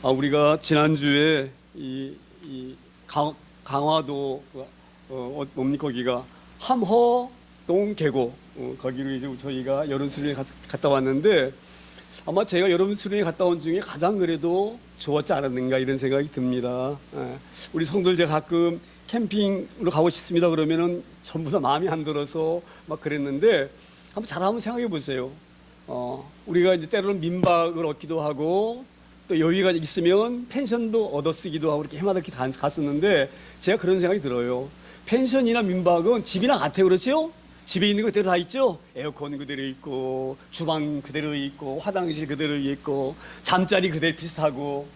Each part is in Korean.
우리가 지난주에 강화도 뭡니까 거기가 함허동 계곡 거기로 이제 저희가 여름 수련회 갔다 왔는데 아마 제가 여름 수련회 갔다 온 중에 가장 그래도 좋았지 않았는가 이런 생각이 듭니다. 우리 성도들 제가 가끔 캠핑으로 가고 싶습니다 그러면은 전부 다 마음이 안 들어서 막 그랬는데 한번 생각해 보세요. 우리가 이제 때로는 민박을 얻기도 하고 또 여유가 있으면 펜션도 얻어 쓰기도 하고 이렇게 해마다 이렇게 갔었는데 제가 그런 생각이 들어요. 펜션이나 민박은 집이나 같아요. 그렇죠? 집에 있는 거 그대로 다 있죠? 에어컨 그대로 있고 주방 그대로 있고 화장실 그대로 있고 잠자리 그대로 비슷하고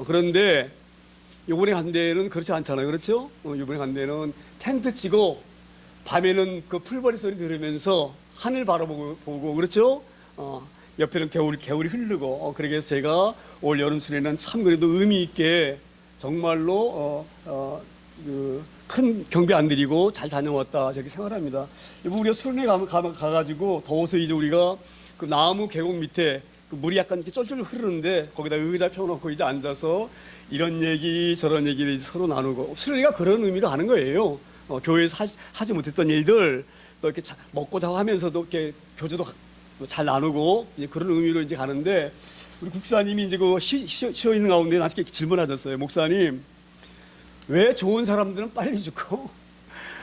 그런데 요번에 간 데는 그렇지 않잖아요. 그렇죠? 요번에 간 데는 텐트 치고 밤에는 그 풀벌이 소리 들으면서 하늘 바라보고 그렇죠? 옆에는 개울이 흐르고 그러게 해서 제가 올 여름 수련회는 참 그래도 의미 있게 정말로 큰 경비 안 들이고 잘 다녀왔다 저렇게 생각합니다. 이번 우리가 수련회 가가지고 더워서 이제 우리가 그 나무 계곡 밑에 그 물이 약간 이렇게 쫄쫄 흐르는데 거기다 의자 펴놓고 이제 앉아서 이런 얘기 저런 얘기를 서로 나누고 수련회가 그런 의미로 하는 거예요. 교회에서 하지 못했던 일들 또 이렇게 먹고 자고 하면서도 이렇게 교제도 잘 나누고 이제 그런 의미로 이제 가는데 우리 국사님이 이제 그 쉬어 있는 가운데 나한테 질문하셨어요. 목사님, 왜 좋은 사람들은 빨리 죽고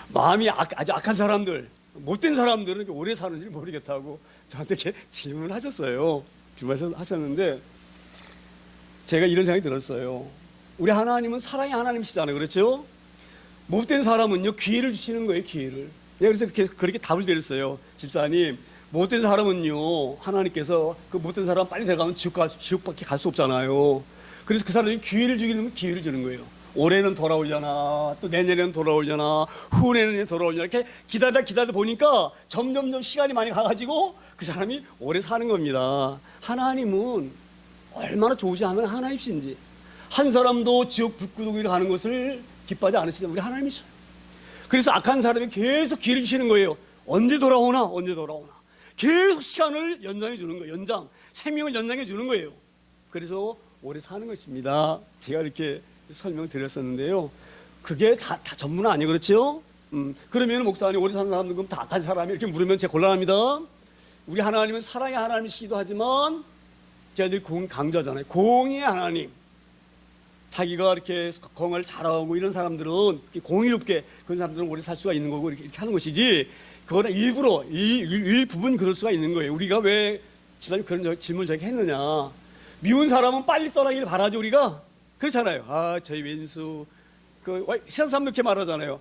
마음이 아주 악한 사람들, 못된 사람들은 이렇게 오래 사는지 모르겠다고 저한테 이렇게 질문을 하셨어요. 질문하셨는데 제가 이런 생각이 들었어요. 우리 하나님은 사랑의 하나님이시잖아요. 그렇죠? 못된 사람은요 기회를 주시는 거예요. 기회를. 내가 그래서 그렇게 답을 드렸어요. 집사님, 못된 사람은요 하나님께서 그 못된 사람 빨리 데려가면 지옥밖에 갈 수 없잖아요. 그래서 그 사람이 기회를 주기는 기회를 주는 거예요. 올해는 돌아오려나 또 내년에는 돌아오려나 후내년에 돌아오려나 이렇게 기다리다 보니까 점점 시간이 많이 가가지고 그 사람이 오래 사는 겁니다. 하나님은 얼마나 좋으시 하면 하나님이신지 한 사람도 지옥 불구덩이로 가는 것을 기뻐하지 않으시는 우리 하나님이셔요. 그래서 악한 사람이 계속 기회를 주시는 거예요. 언제 돌아오나 계속 시간을 연장해 주는 거예요. 생명을 연장해 주는 거예요. 그래서 오래 사는 것입니다. 제가 이렇게 설명을 드렸었는데요. 그게 다 전부는 아니에요. 그렇죠? 그러면 목사님 오래 사는 사람들 그럼 다 악한 사람이 이렇게 물으면 제가 곤란합니다. 우리 하나님은 사랑의 하나님이시기도 하지만 제가 강조하잖아요. 공의의 하나님. 자기가 이렇게 공을 잘하고 이런 사람들은 공의롭게 그런 사람들은 오래 살 수가 있는 거고 이렇게 하는 것이지 그거는 일부분 그럴 수가 있는 거예요. 우리가 왜 지난주 그런 질문을 저에게 했느냐. 미운 사람은 빨리 떠나기를 바라죠. 우리가 그렇잖아요. 저희 왼수 세상 사람들 이렇게 말하잖아요.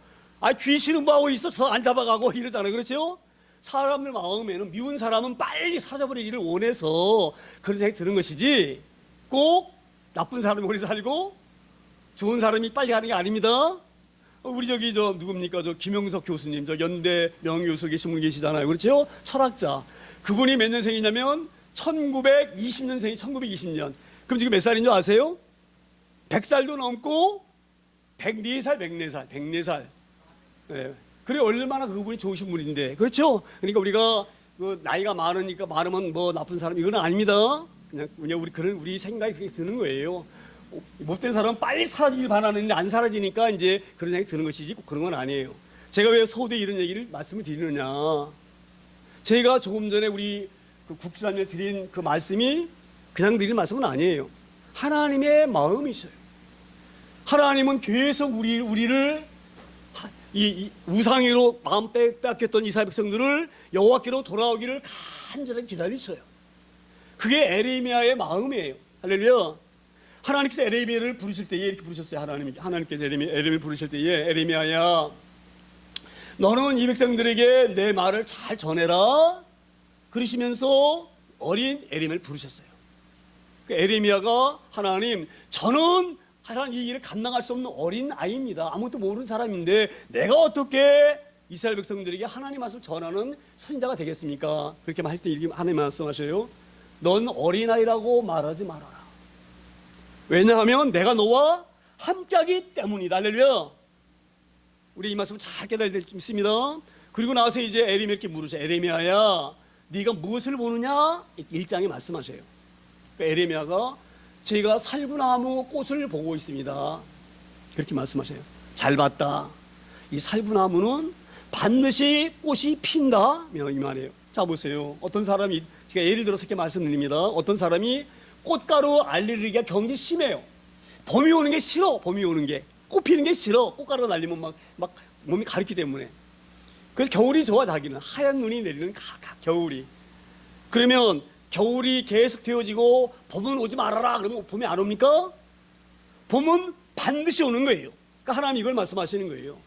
귀신 응보하고 있어서 안 잡아가고 이러잖아요. 그렇죠? 사람들 마음에는 미운 사람은 빨리 사라져버리기를 원해서 그런 생각이 드는 것이지 꼭 나쁜 사람이 오래 살고 좋은 사람이 빨리 가는 게 아닙니다. 우리 누굽니까? 김영석 교수님, 연대 명예교수 계신 분 계시잖아요. 그렇죠? 철학자. 그분이 몇 년생이냐면 1920년생이 1920년. 그럼 지금 몇 살인 줄 아세요? 100살도 넘고 104살. 네. 그래 얼마나 그분이 좋으신 분인데. 그렇죠? 그러니까 우리가 나이가 많으면 뭐 나쁜 사람 이건 아닙니다. 그냥 우리 생각이 그렇게 드는 거예요. 못된 사람은 빨리 사라지길 바라는데 안 사라지니까 이제 그런 생각이 드는 것이지 꼭 그런 건 아니에요. 제가 왜 서두에 이런 얘기를 말씀을 드리느냐. 제가 조금 전에 우리 국수님에 드린 그 말씀이 그냥 드린 말씀은 아니에요. 하나님의 마음이셔요. 하나님은 계속 우리를 이 우상으로 마음 빼앗겼던 이스라엘 백성들을 여호와께로 돌아오기를 간절히 기다리셔요. 그게 에레미야의 마음이에요. 할렐루야. 하나님께서 에레미야를 부르실 때에 이렇게 부르셨어요. 하나님께서 에레미야를 부르실 때에 에레미야야 너는 이 백성들에게 내 말을 잘 전해라 그러시면서 어린 에레미야를 부르셨어요. 그 에레미야가 하나님 저는 하나님 이 일을 감당할 수 없는 어린 아이입니다. 아무것도 모르는 사람인데 내가 어떻게 이스라엘 백성들에게 하나님 말씀을 전하는 선지자가 되겠습니까? 그렇게 할 때 하나님 말씀하셔요. 넌 어린아이라고 말하지 말아라. 왜냐하면 내가 너와 함께하기 때문이다. 할렐루야. 우리 이 말씀을 잘 깨달아야 될 줄 믿습니다. 그리고 나서 이제 에레미야께 물으셔. 에레미야야 네가 무엇을 보느냐? 1장에 말씀하셔요. 에레미야가 저희가 살구나무 꽃을 보고 있습니다. 그렇게 말씀하셔요. 잘 봤다. 이 살구나무는 반드시 꽃이 핀다 이 말이에요. 자 보세요. 어떤 사람이, 제가 예를 들어서 이렇게 말씀드립니다. 어떤 사람이 꽃가루 알레르기가 굉장히 심해요. 봄이 오는 게 싫어. 봄이 오는 게, 꽃 피는 게 싫어. 꽃가루가 날리면 막 몸이 가렵기 때문에. 그래서 겨울이 좋아. 자기는 하얀 눈이 내리는 겨울이. 그러면 겨울이 계속 되어지고 봄은 오지 말아라 그러면 봄이 안 옵니까? 봄은 반드시 오는 거예요. 그러니까 하나님 이걸 말씀하시는 거예요.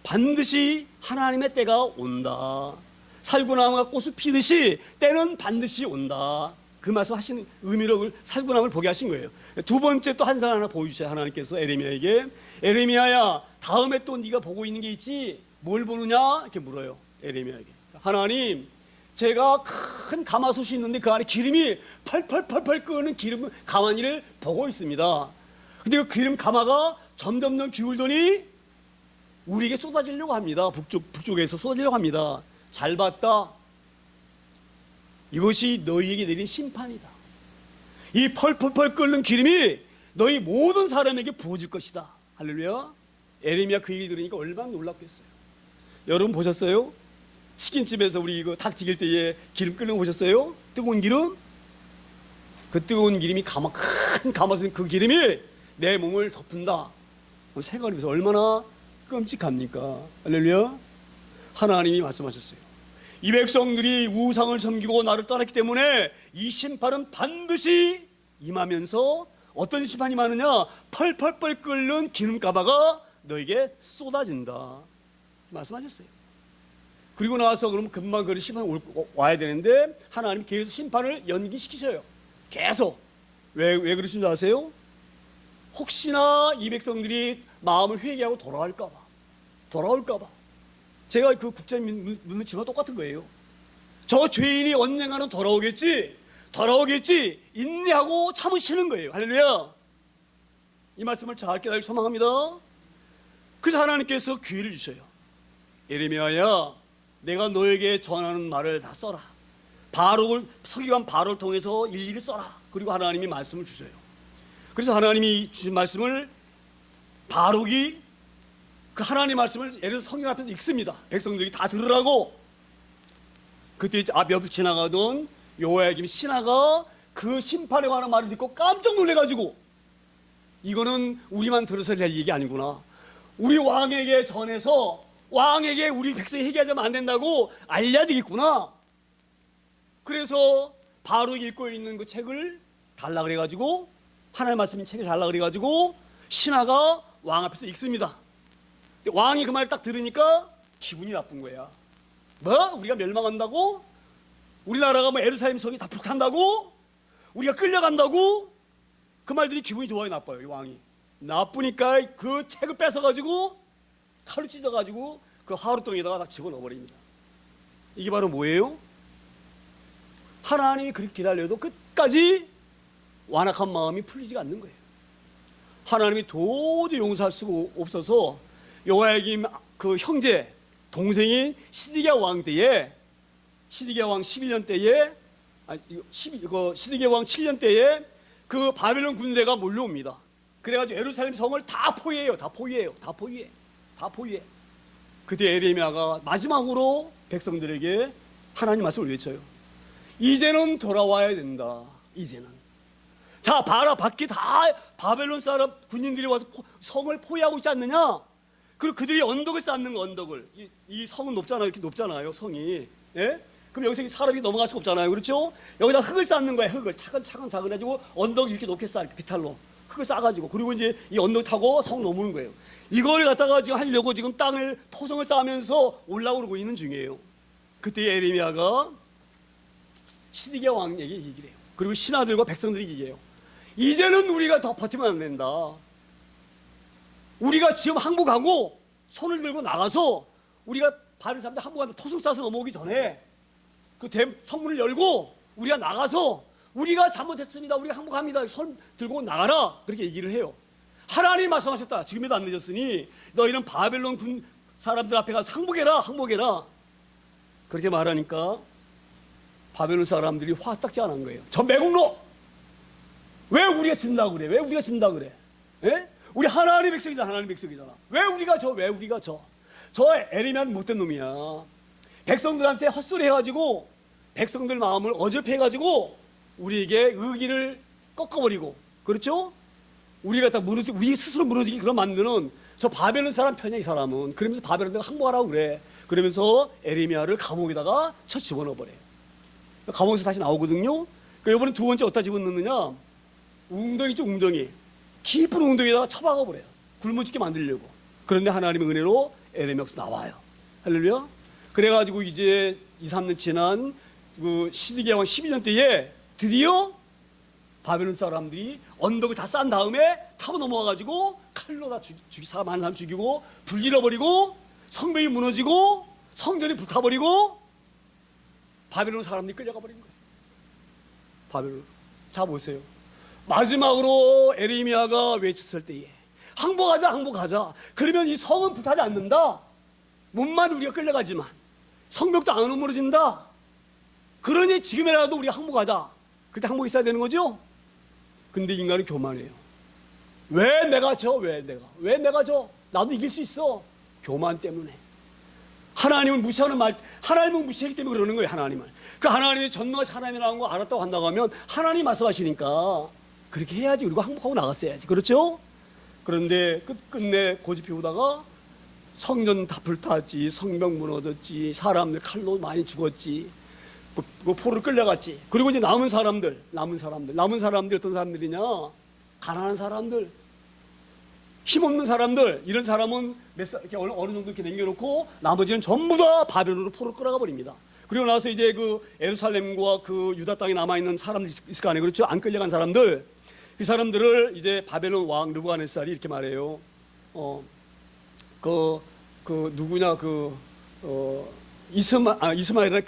반드시 하나님의 때가 온다. 살구나무가 꽃을 피듯이 때는 반드시 온다. 그 말씀 하시는 의미로 살구나무를 보게 하신 거예요. 두 번째 또 한 사람 하나 보여주셔요. 하나님께서 에레미야에게. 에레미야야, 다음에 또 네가 보고 있는 게 있지? 뭘 보느냐? 이렇게 물어요. 에레미야에게. 하나님, 제가 큰 가마솥이 있는데 그 안에 기름이 펄펄펄펄 끓는 기름 가마니를 보고 있습니다. 근데 그 기름 가마가 점점 기울더니 우리에게 쏟아지려고 합니다. 북쪽에서 쏟아지려고 합니다. 잘 봤다. 이것이 너희에게 내린 심판이다. 이 펄펄펄 끓는 기름이 너희 모든 사람에게 부어질 것이다. 할렐루야. 에레미야 그 얘기 들으니까 얼마나 놀랍겠어요. 여러분 보셨어요? 치킨집에서 우리 이거 닭 튀길 때에 기름 끓는 거 보셨어요? 뜨거운 기름? 그 뜨거운 기름이 큰 가마솥 그 기름이 내 몸을 덮는다. 생각해보세요. 얼마나 끔찍합니까? 할렐루야. 하나님이 말씀하셨어요. 이 백성들이 우상을 섬기고 나를 떠났기 때문에 이 심판은 반드시 임하면서 어떤 심판이 많으냐? 펄펄펄 끓는 기름가마가 너에게 쏟아진다. 말씀하셨어요. 그리고 나서 그러면 금방 그 심판이 와야 되는데 하나님이 계속 심판을 연기시키셔요. 계속. 왜 그러신 줄 아세요? 혹시나 이 백성들이 마음을 회개하고 돌아올까봐. 제가 그 국장님 묻는 질문 똑같은 거예요. 저 죄인이 언젠가는 돌아오겠지, 인내하고 참으시는 거예요. 할렐루야. 이 말씀을 잘 깨달기 소망합니다. 그래서 하나님께서 기회를 주셔요. 에레미야야, 내가 너에게 전하는 말을 다 써라. 서기관 바로를 통해서 일일이 써라. 그리고 하나님이 말씀을 주셔요. 그래서 하나님이 주신 말씀을 바룩이 그 하나님 말씀을 예를 들어서 성경 앞에서 읽습니다. 백성들이 다 들으라고. 그때 옆을 지나가던 여호야김 신하가 그 심판에 관한 말을 듣고 깜짝 놀래가지고 이거는 우리만 들어서 될 얘기 아니구나. 우리 왕에게 전해서 왕에게 우리 백성이 회개하자면 안 된다고 알려야 되겠구나. 그래서 바룩이 읽고 있는 그 책을 달라 그래가지고 하나님 말씀인 책을 달라 그래가지고 신하가 왕 앞에서 읽습니다. 왕이 그 말을 딱 들으니까 기분이 나쁜 거야. 뭐? 우리가 멸망한다고? 우리나라가 뭐 예루살렘 성이 다 불탄다고? 우리가 끌려간다고? 그 말들이 기분이 좋아요, 나빠요, 이 왕이. 나쁘니까 그 책을 뺏어가지고 칼로 찢어가지고 그 하루덩이에다가 딱 집어넣어버립니다. 이게 바로 뭐예요? 하나님이 그렇게 기다려도 끝까지 완악한 마음이 풀리지가 않는 거예요. 하나님이 도저히 용서할 수가 없어서 여호야김 그 형제 동생이 시드기야 왕 때에, 시드기야 왕 11년 때에, 시드기야 왕 7년 때에 그 바벨론 군대가 몰려옵니다. 그래가지고 예루살렘 성을 다 포위해요. 다 포위해. 그때 에레미야가 마지막으로 백성들에게 하나님 말씀을 외쳐요. 이제는 돌아와야 된다. 이제는. 자, 봐라, 밖에 다 바벨론 사람 군인들이 와서 성을 포위하고 있지 않느냐? 그리고 그들이 언덕을 쌓는 거, 언덕을. 이 성은 높잖아요. 이렇게 높잖아요, 성이. 예? 그럼 여기서 사람이 넘어갈 수가 없잖아요. 그렇죠? 여기다 흙을 쌓는 거야, 흙을. 차근차근 작은해가지고 언덕 이렇게 높게 쌓아, 이렇게 비탈로. 흙을 쌓아가지고. 그리고 이제 이 언덕 타고 성 넘는 거예요. 이걸 갖다가 지금 하려고 지금 토성을 쌓으면서 올라오고 있는 중이에요. 그때 에레미야가 시드기야 왕에게 얘기를 해요. 그리고 신하들과 백성들이 얘기해요. 이제는 우리가 더 버티면 안 된다. 우리가 지금 항복하고 손을 들고 나가서 우리가 바벨 사람들 항복한다. 토성 쌓아서 넘어오기 전에 그 성문을 열고 우리가 나가서 우리가 잘못했습니다. 우리가 항복합니다. 손 들고 나가라. 그렇게 얘기를 해요. 하나님 말씀하셨다. 지금에도 안 늦었으니 너희는 바벨론 군 사람들 앞에 가서 항복해라. 그렇게 말하니까 바벨론 사람들이 화딱지 안 한 거예요. 저 매국노! 왜 우리가 진다 그래? 왜 우리가 진다 그래? 예? 우리 하나님의 백성이잖아. 하나님의 백성이잖아. 왜 우리가 져? 왜 우리가 져? 저 에리미야는 못된 놈이야. 백성들한테 헛소리 해가지고 백성들 마음을 어설퍼해가지고 우리에게 의기를 꺾어버리고, 그렇죠? 우리가 다 우리 스스로 무너지게 그런 만드는 저 바벨론 사람 편이야, 이 사람은. 그러면서 바벨론에다가 항복하라고 그래. 그러면서 에레미야를 감옥에다가 쳐 집어넣어 버려요. 감옥에서 다시 나오거든요. 그러니까 이번엔 두 번째 어디다 집어넣느냐? 웅덩이죠, 웅덩이. 깊은 웅덩이에다가 쳐박아 버려요. 굶어 죽게 만들려고. 그런데 하나님의 은혜로 에레미야에서 나와요. 할렐루야. 그래가지고 이제 2, 3년 지난 그 시드기야 왕 12년 때에 드디어 바벨론 사람들이 언덕을 다 싼 다음에 타고 넘어와가지고 칼로 다 사람 한 사람 죽이고 불 잃어버리고 성벽이 무너지고 성전이 불타버리고 바벨론 사람들이 끌려가 버린 거예요. 바벨론. 자 보세요. 마지막으로 에레미야가 외쳤을 때에 항복하자, 항복하자. 그러면 이 성은 불타지 않는다. 몸만 우리가 끌려가지만 성벽도 안 무너진다. 그러니 지금이라도 우리가 항복하자. 그때 항복이 있어야 되는 거죠? 근데 인간은 교만해요. 왜 내가 져? 왜 내가 져? 나도 이길 수 있어. 교만 때문에. 하나님을 무시하는 말, 하나님을 무시하기 때문에 그러는 거예요, 하나님을. 그 하나님이 전능하신 하나님이라는 거 알았다고 한다고 하면 하나님 말씀하시니까 그렇게 해야지. 그리고 항복하고 나갔어야지. 그렇죠? 그런데 끝내 고집 피우다가 성전 다 불탔지, 성벽 무너졌지, 사람들 칼로 많이 죽었지, 그 포로를 끌려갔지. 그리고 이제 남은 사람들 어떤 사람들이냐? 가난한 사람들, 힘없는 사람들. 이런 사람은 이렇게 어느 정도 이렇게 남겨놓고 나머지는 전부 다 바벨론으로 포로를 끌어가 버립니다. 그리고 나서 이제 그 예루살렘과 그 유다 땅에 남아 있는 사람들 있을 거 아니에요, 그렇죠? 안 끌려간 사람들, 그 사람들을 이제 바벨론 왕 느부갓네살이 이렇게 말해요. 누구냐, 이스마엘이나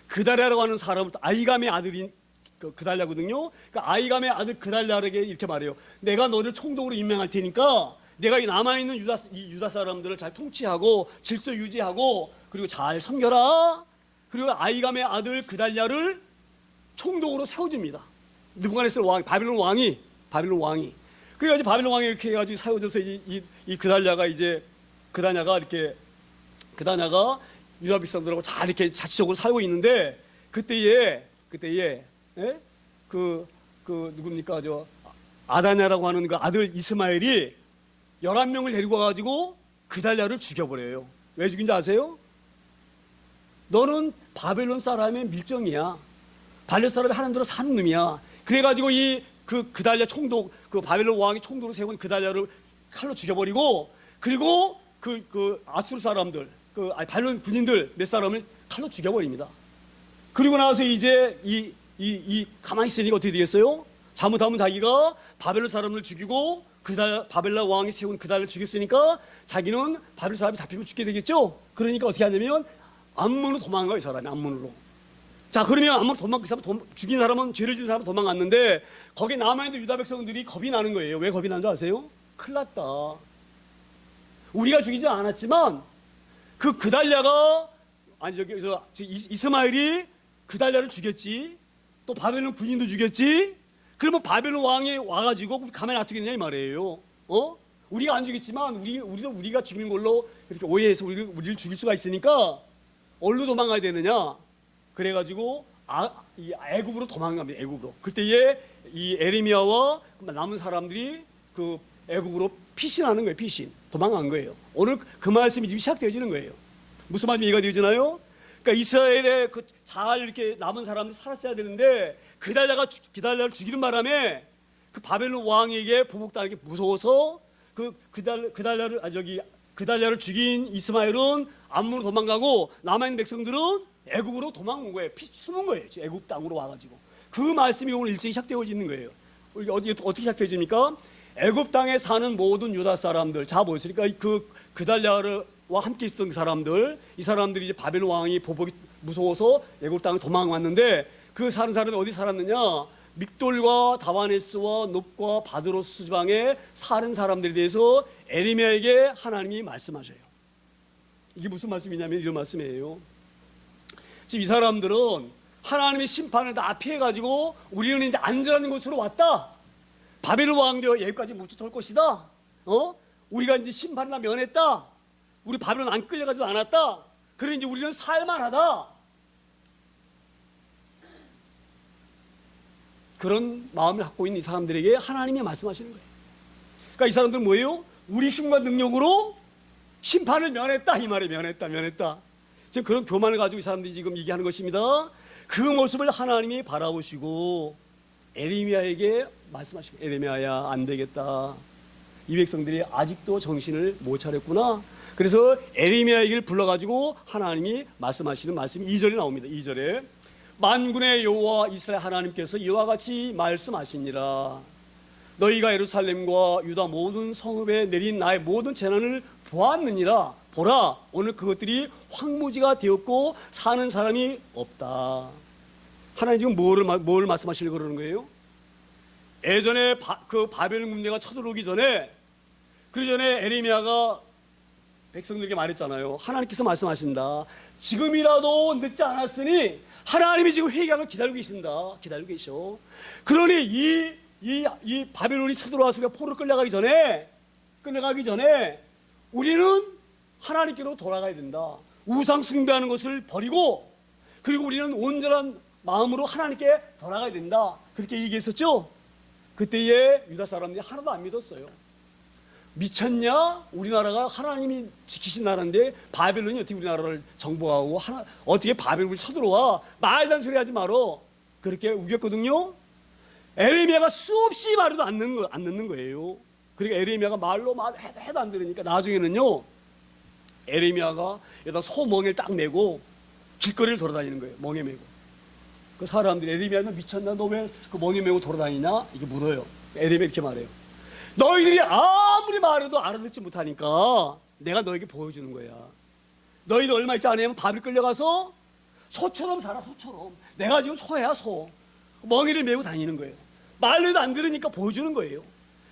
그다랴라고 하는 사람을, 아이감의 아들인 그달랴거든요. 그러니까 아이감의 아들 그달랴에게 이렇게 말해요. 내가 너를 총독으로 임명할 테니까 내가 이 남아있는 유다 사람들을 잘 통치하고 질서 유지하고 그리고 잘 섬겨라. 그리고 아이감의 아들 그달랴를 총독으로 세워줍니다. 느부갓네살 왕, 바벨론 왕이. 그래가지고 바벨론 왕이 이렇게 해가지고 세워져서 이 그달랴가 유다 백성들하고 잘 이렇게 자치적으로 살고 있는데 그때에 누굽니까, 아다냐라고 하는 그 아들 이스마엘이 11명을 데리고 와가지고 그달랴를 죽여버려요. 왜 죽인지 아세요? 너는 바벨론 사람의 밀정이야. 바벨론 사람이 하는 대로 사는 놈이야. 그래가지고 그달랴 총독, 그 바벨론 왕이 총독으로 세운 그달랴를 칼로 죽여버리고, 그리고 아수르 사람들, 바벨론 군인들 몇 사람을 칼로 죽여버립니다. 그리고 나서 이제 가만히 있으니까 어떻게 되겠어요? 잘못하면 자기가 바벨론 사람을 죽이고 바벨론 왕이 세운 그달을 죽였으니까 자기는 바벨론 사람이 잡히면 죽게 되겠죠? 그러니까 어떻게 하냐면 암몬으로 도망가요, 이 사람이. 암몬으로. 자, 그러면 암몬으로 죽인 사람은, 죄를 지은 사람은 도망갔는데 거기에 남아있는 유다 백성들이 겁이 나는 거예요. 왜 겁이 나는 줄 아세요? 큰일 났다. 우리가 죽이지 않았지만 그달랴가, 이스마엘이 그달랴를 죽였지, 또 바벨론 군인도 죽였지. 그러면 바벨론 왕이 와가지고 가만히 놔두겠냐 이 말이에요. 우리가 안 죽였지만 우리가 죽이는 걸로 이렇게 오해해서 우리를 죽일 수가 있으니까 어디로 도망가야 되느냐? 그래가지고 애굽으로 도망갑니다. 애굽으로. 그때에 이 에레미야와 남은 사람들이 그 애굽으로 피신하는 거예요. 피신. 도망간 거예요. 오늘 그 말씀이 지금 시작되어지는 거예요. 무슨 말씀이 이해가 되어지나요? 그러니까 이스라엘에 잘 이렇게 남은 사람들이 살았어야 되는데 그달랴를 죽이는 바람에 그 바벨론 왕에게 보복당하기 무서워서 그달랴를 죽인 이스마엘은 암몬으로 도망가고 남아있는 백성들은 애굽으로 도망온 거예요. 숨은 거예요. 애굽 땅으로 와가지고. 그 말씀이 오늘 일찍 시작되어지는 거예요. 어떻게 시작되어집니까? 애굽 땅에 사는 모든 유다 사람들, 자 보였으니까 그달랴와 함께 있었던 사람들, 이 사람들이 이제 바벨론 왕이 보복이 무서워서 애굽 땅에 도망왔는데 그 사는 사람이 어디 살았느냐? 믹돌과 다바네스와 놉과 바드로스 지방에 사는 사람들에 대해서 에레미야에게 하나님이 말씀하셔요. 이게 무슨 말씀이냐면 이런 말씀이에요. 지금 이 사람들은 하나님의 심판을 다 피해가지고 우리는 이제 안전한 곳으로 왔다. 바벨론 왕도 여기까지 못 쫓아올 것이다. 우리가 이제 심판을 면했다. 우리 바벨론 안 끌려가지도 않았다. 그래 이제 우리는 살만하다. 그런 마음을 갖고 있는 이 사람들에게 하나님이 말씀하시는 거예요. 그러니까 이 사람들은 뭐예요? 우리 힘과 능력으로 심판을 면했다. 이 말에 면했다. 지금 그런 교만을 가지고 이 사람들이 지금 얘기하는 것입니다. 그 모습을 하나님이 바라보시고 에레미야에게 말씀하시고, 에레미야야 안 되겠다. 이 백성들이 아직도 정신을 못 차렸구나. 그래서 에레미야에게 불러가지고 하나님이 말씀하시는 말씀이 2절에 나옵니다. 2절에 만군의 여호와 이스라엘 하나님께서 이와 같이 말씀하시니라. 너희가 예루살렘과 유다 모든 성읍에 내린 나의 모든 재난을 보았느니라. 보라, 오늘 그것들이 황무지가 되었고 사는 사람이 없다. 하나님 지금 뭘 말씀하시려고 그러는 거예요? 예전에 그 바벨론 군대가 쳐들어오기 전에, 그 전에 에레미야가 백성들에게 말했잖아요. 하나님께서 말씀하신다. 지금이라도 늦지 않았으니 하나님이 지금 회개하고 기다리고 계신다. 기다리고 계셔. 그러니 이 바벨론이 쳐들어왔으니까 포로 끌려가기 전에 우리는 하나님께로 돌아가야 된다. 우상 숭배하는 것을 버리고, 그리고 우리는 온전한 마음으로 하나님께 돌아가야 된다. 그렇게 얘기했었죠. 그때에 유다 사람들이 하나도 안 믿었어요. 미쳤냐? 우리나라가 하나님이 지키신 나라인데 바벨론이 어떻게 우리나라를 정복하고 어떻게 바벨론을 쳐들어와? 말도 안 소리 하지 말어. 그렇게 우겼거든요. 에레미야가 수없이 말해도 안 듣는 거예요. 그러니까 에레미야가 말로 해도 안 들으니까 나중에는요, 에레미야가 여기다 소멍에를 딱 메고 길거리를 돌아다니는 거예요. 멍에 메고. 그 사람들이 에레미야 너 미쳤나? 너 왜 그 멍에 메고 돌아다니냐? 이게 물어요. 에레미야 이렇게 말해요. 너희들이 아무리 말해도 알아듣지 못하니까 내가 너에게 보여주는 거야. 너희들 얼마 있지 않으면 바벨 끌려가서 소처럼 살아. 소처럼. 내가 지금 소야, 소. 멍에를 메고 다니는 거예요. 말해도 안 들으니까 보여주는 거예요.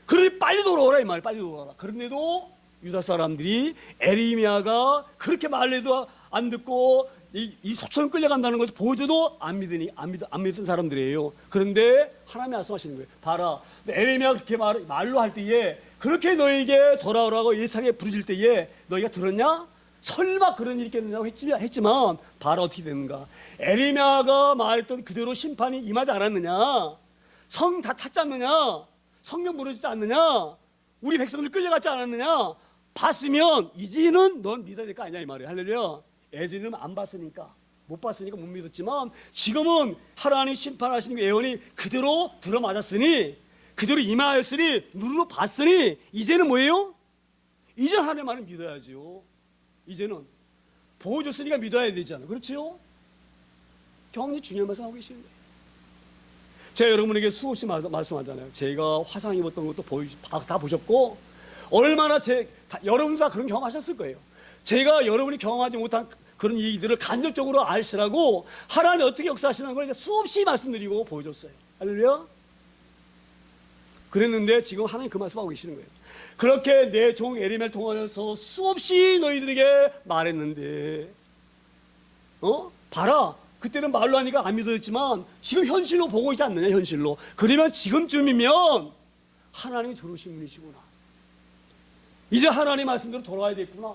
그러니 빨리 돌아오라 이 말. 빨리 돌아오라. 그런데도 유다 사람들이 에레미야가 그렇게 말해도 안 듣고 이 소처럼 끌려간다는 것을 보여줘도 안 믿은 사람들이에요. 그런데 하나님이 말씀하시는 거예요. 봐라, 에레미야가 그렇게 말로 할 때에, 그렇게 너에게 돌아오라고 예상에 부르질 때에 너희가 들었냐? 설마 그런 일이 있겠느냐고 했지만 봐라 어떻게 되는가. 에레미야가 말했던 그대로 심판이 임하지 않았느냐? 성 다 탔지 않느냐? 성령 무너지지 않느냐? 우리 백성들 끌려갔지 않았느냐? 봤으면 이제는 넌 믿어야 될 거 아니야 이 말이에요. 할렐루야. 예전에는 안 봤으니까, 못 봤으니까 못 믿었지만 지금은 하나님 심판하시는 그 예언이 그대로 들어맞았으니, 그대로 임하였으니, 눈으로 봤으니 이제는 뭐예요? 이제 하나님의 말을 믿어야죠. 이제는 보여줬으니까 믿어야 되잖아요. 그렇죠? 굉장히 중요한 말씀 하고 계시는 거예요. 제가 여러분에게 수없이 말씀하잖아요. 제가 화상 입었던 것도 다 보셨고, 얼마나 여러분도 다 그런 경험하셨을 거예요. 제가 여러분이 경험하지 못한 그런 얘기들을 간접적으로 아시라고 하나님이 어떻게 역사하시는 걸 수없이 말씀드리고 보여줬어요. 할렐루야. 그랬는데 지금 하나님 그 말씀하고 계시는 거예요. 그렇게 내 종 에레미야를 통하여서 수없이 너희들에게 말했는데, 봐라, 그때는 말로 하니까 안 믿어졌지만 지금 현실로 보고 있지 않느냐. 현실로. 그러면 지금쯤이면 하나님이 들으신 분이시구나. 이제 하나님 말씀대로 돌아가야겠구나.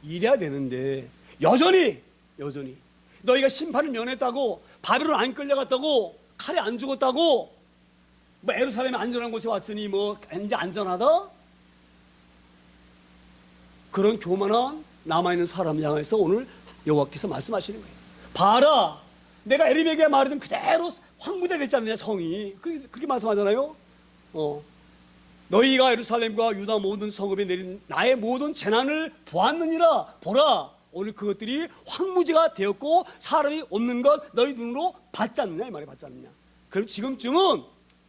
이래야 되는데 여전히 너희가 심판을 면했다고, 바벨론 안 끌려갔다고, 칼에 안 죽었다고, 뭐 예루살렘에 안전한 곳에 왔으니 뭐 이제 안전하다? 그런 교만한 남아있는 사람 향해서 오늘 여호와께서 말씀하시는 거예요. 봐라, 내가 에레미야에게 말했던 그대로 황무대 됐지 않느냐. 성이 그렇게 말씀하잖아요. 너희가 예루살렘과 유다 모든 성읍에 내린 나의 모든 재난을 보았느니라. 보라, 오늘 그것들이 황무지가 되었고 사람이 없는 것 너희 눈으로 봤지 않느냐. 이 말이 봤지 않느냐. 그럼 지금쯤은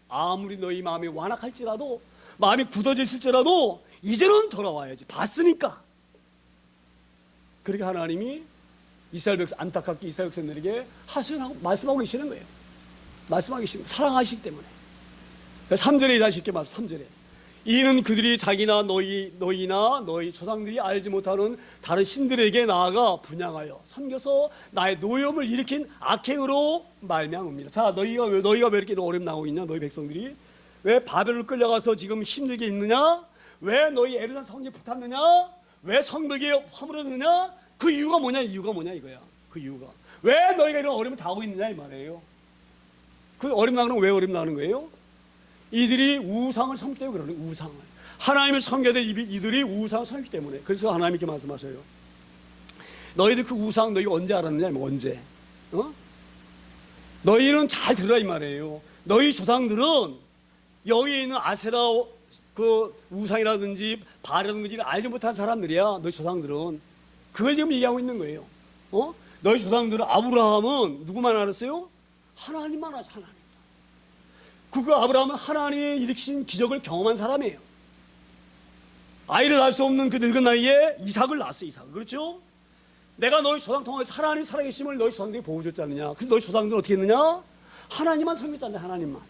아무리 너희 마음이 완악할지라도, 마음이 굳어져 있을지라도 이제는 돌아와야지. 봤으니까. 그렇게 하나님이 안타깝게 이스라엘 백성들에게 하시라고 말씀하고 계시는 거예요. 말씀하고 계시는 거예요. 사랑하시기 때문에. 3절에 다시 이렇게 말씀. 3절에 이는 그들이 자기나 너희나 너희 조상들이 알지 못하는 다른 신들에게 나아가 분향하여 섬겨서 나의 노염을 일으킨 악행으로 말미암습니다. 자, 너희가 왜 이렇게 어렵게 나오고 있냐? 너희 백성들이 왜 바벨을 끌려가서 지금 힘들게 있느냐? 왜 너희 에르산 성에 붙었느냐? 왜 성벽에 허물었느냐? 그 이유가 뭐냐? 이유가 뭐냐 이거야. 그 이유가 왜 너희가 이런 어려움을 당하고 있느냐 이 말이에요. 그 어려움 나는 건 왜 어려움 나는 거예요? 이들이 우상을 섬기 때문에 그러는 거예요. 우상을 하나님을 섬겨야 될 이들이 우상을 섬기기 때문에. 그래서 하나님이 이렇게 말씀하셔요. 너희들 그 우상 너희가 언제 알았느냐? 언제? 너희는 잘 들으라 이 말이에요. 너희 조상들은 여기 있는 아세라 그 우상이라든지 바라든지 알지 못한 사람들이야. 너희 조상들은 그걸 지금 얘기하고 있는 거예요. 너희 조상들은 아브라함은 누구만 알았어요? 하나님만 알았어. 하나님. 그 아브라함은 하나님이 일으키신 기적을 경험한 사람이에요. 아이를 낳을 수 없는 그 늙은 나이에 이삭을 낳았어요. 이삭. 그렇죠? 내가 너희 조상 통해서 하나님 살아계심을 너희 조상들이 보여줬지 않느냐. 그래서 너희 조상들은 어떻게 했느냐? 하나님만 섬겼지 않느냐. 하나님만.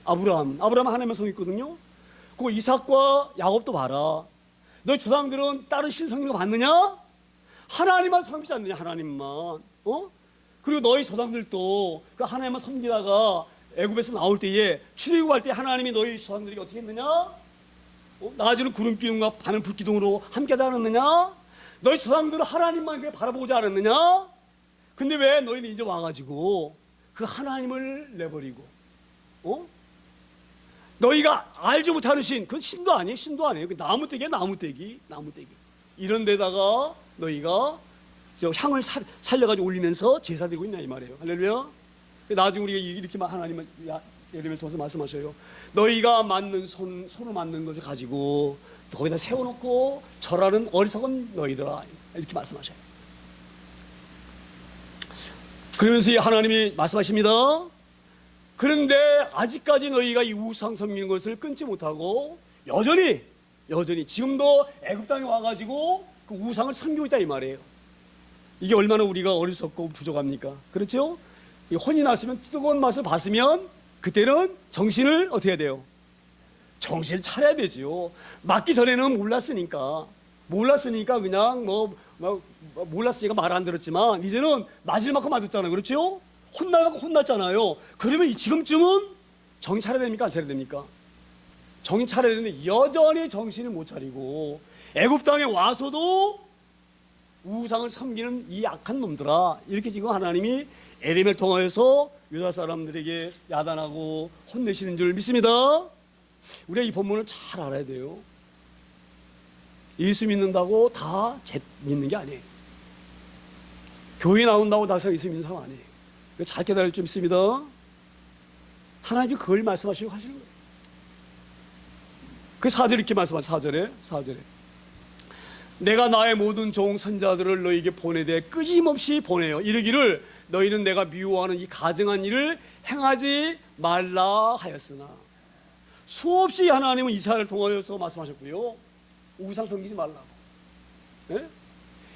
아브라함은 하나님만 섬겼거든요. 그 이삭과 야곱도 봐라. 너희 조상들은 다른 신 섬기는 거 봤느냐? 하나님만 섬기지 않느냐. 하나님만. 그리고 너희 조상들도 그 하나님만 섬기다가 애굽에서 나올 때에 출애굽할 때 하나님이 너희 조상들에게 어떻게 했느냐? 낮에는 구름 기둥과 밤에는 불 기둥으로 함께하지 않았느냐? 너희 조상들은 하나님만 왜 바라보지 않았느냐? 근데 왜 너희는 이제 와가지고 그 하나님을 내버리고 너희가 알지 못하는 신, 그건 신도 아니에요. 신도 아니에요. 그 나무떼기야. 나무떼기. 이런 데다가 너희가 저 향을 살려가지고 올리면서 제사 드리고 있냐 이 말이에요. 할렐루야. 나중에 우리가 이렇게 하나님은 예레미야를 통해서 말씀하셔요. 너희가 만든 손으로 만든 것을 가지고 거기다 세워놓고 절하는 어리석은 너희들아, 이렇게 말씀하셔요. 그러면서 하나님이 말씀하십니다. 그런데 아직까지 너희가 이 우상 섬기는 것을 끊지 못하고 여전히 지금도 애굽 땅에 와가지고 그 우상을 섬기고 있다 이 말이에요. 이게 얼마나 우리가 어리석고 부족합니까? 그렇죠? 혼이 났으면 뜨거운 맛을 봤으면 그때는 정신을 어떻게 해야 돼요? 정신을 차려야 되지요. 맞기 전에는 몰랐으니까 그냥 몰랐으니까 말 안 들었지만 이제는 맞을 만큼 맞았잖아요. 그렇죠? 혼날 만큼 혼났잖아요. 그러면 지금쯤은 정신 차려야 됩니까? 안 차려야 됩니까? 정신 차려야 되는데 여전히 정신을 못 차리고 애굽 땅에 와서도 우상을 섬기는 이 악한 놈들아, 이렇게 지금 하나님이 에레미야를 통하여서 유다 사람들에게 야단하고 혼내시는 줄 믿습니다. 우리가 이 본문을 잘 알아야 돼요. 예수 믿는다고 다 믿는 게 아니에요. 교회 나온다고 다 예수 믿는 사람 아니에요. 잘 깨달을 줄 믿습니다. 하나님이 그걸 말씀하시고 하시는 거예요. 그 4절에 이렇게 말씀하세요. 4절에 내가 나의 모든 종 선자들을 너희에게 보내되 끊임없이 보내요. 이르기를 너희는 내가 미워하는 이 가증한 일을 행하지 말라 하였으나. 수없이 하나님은 이사야를 통하여서 말씀하셨고요. 우상 섬기지 말라고. 네?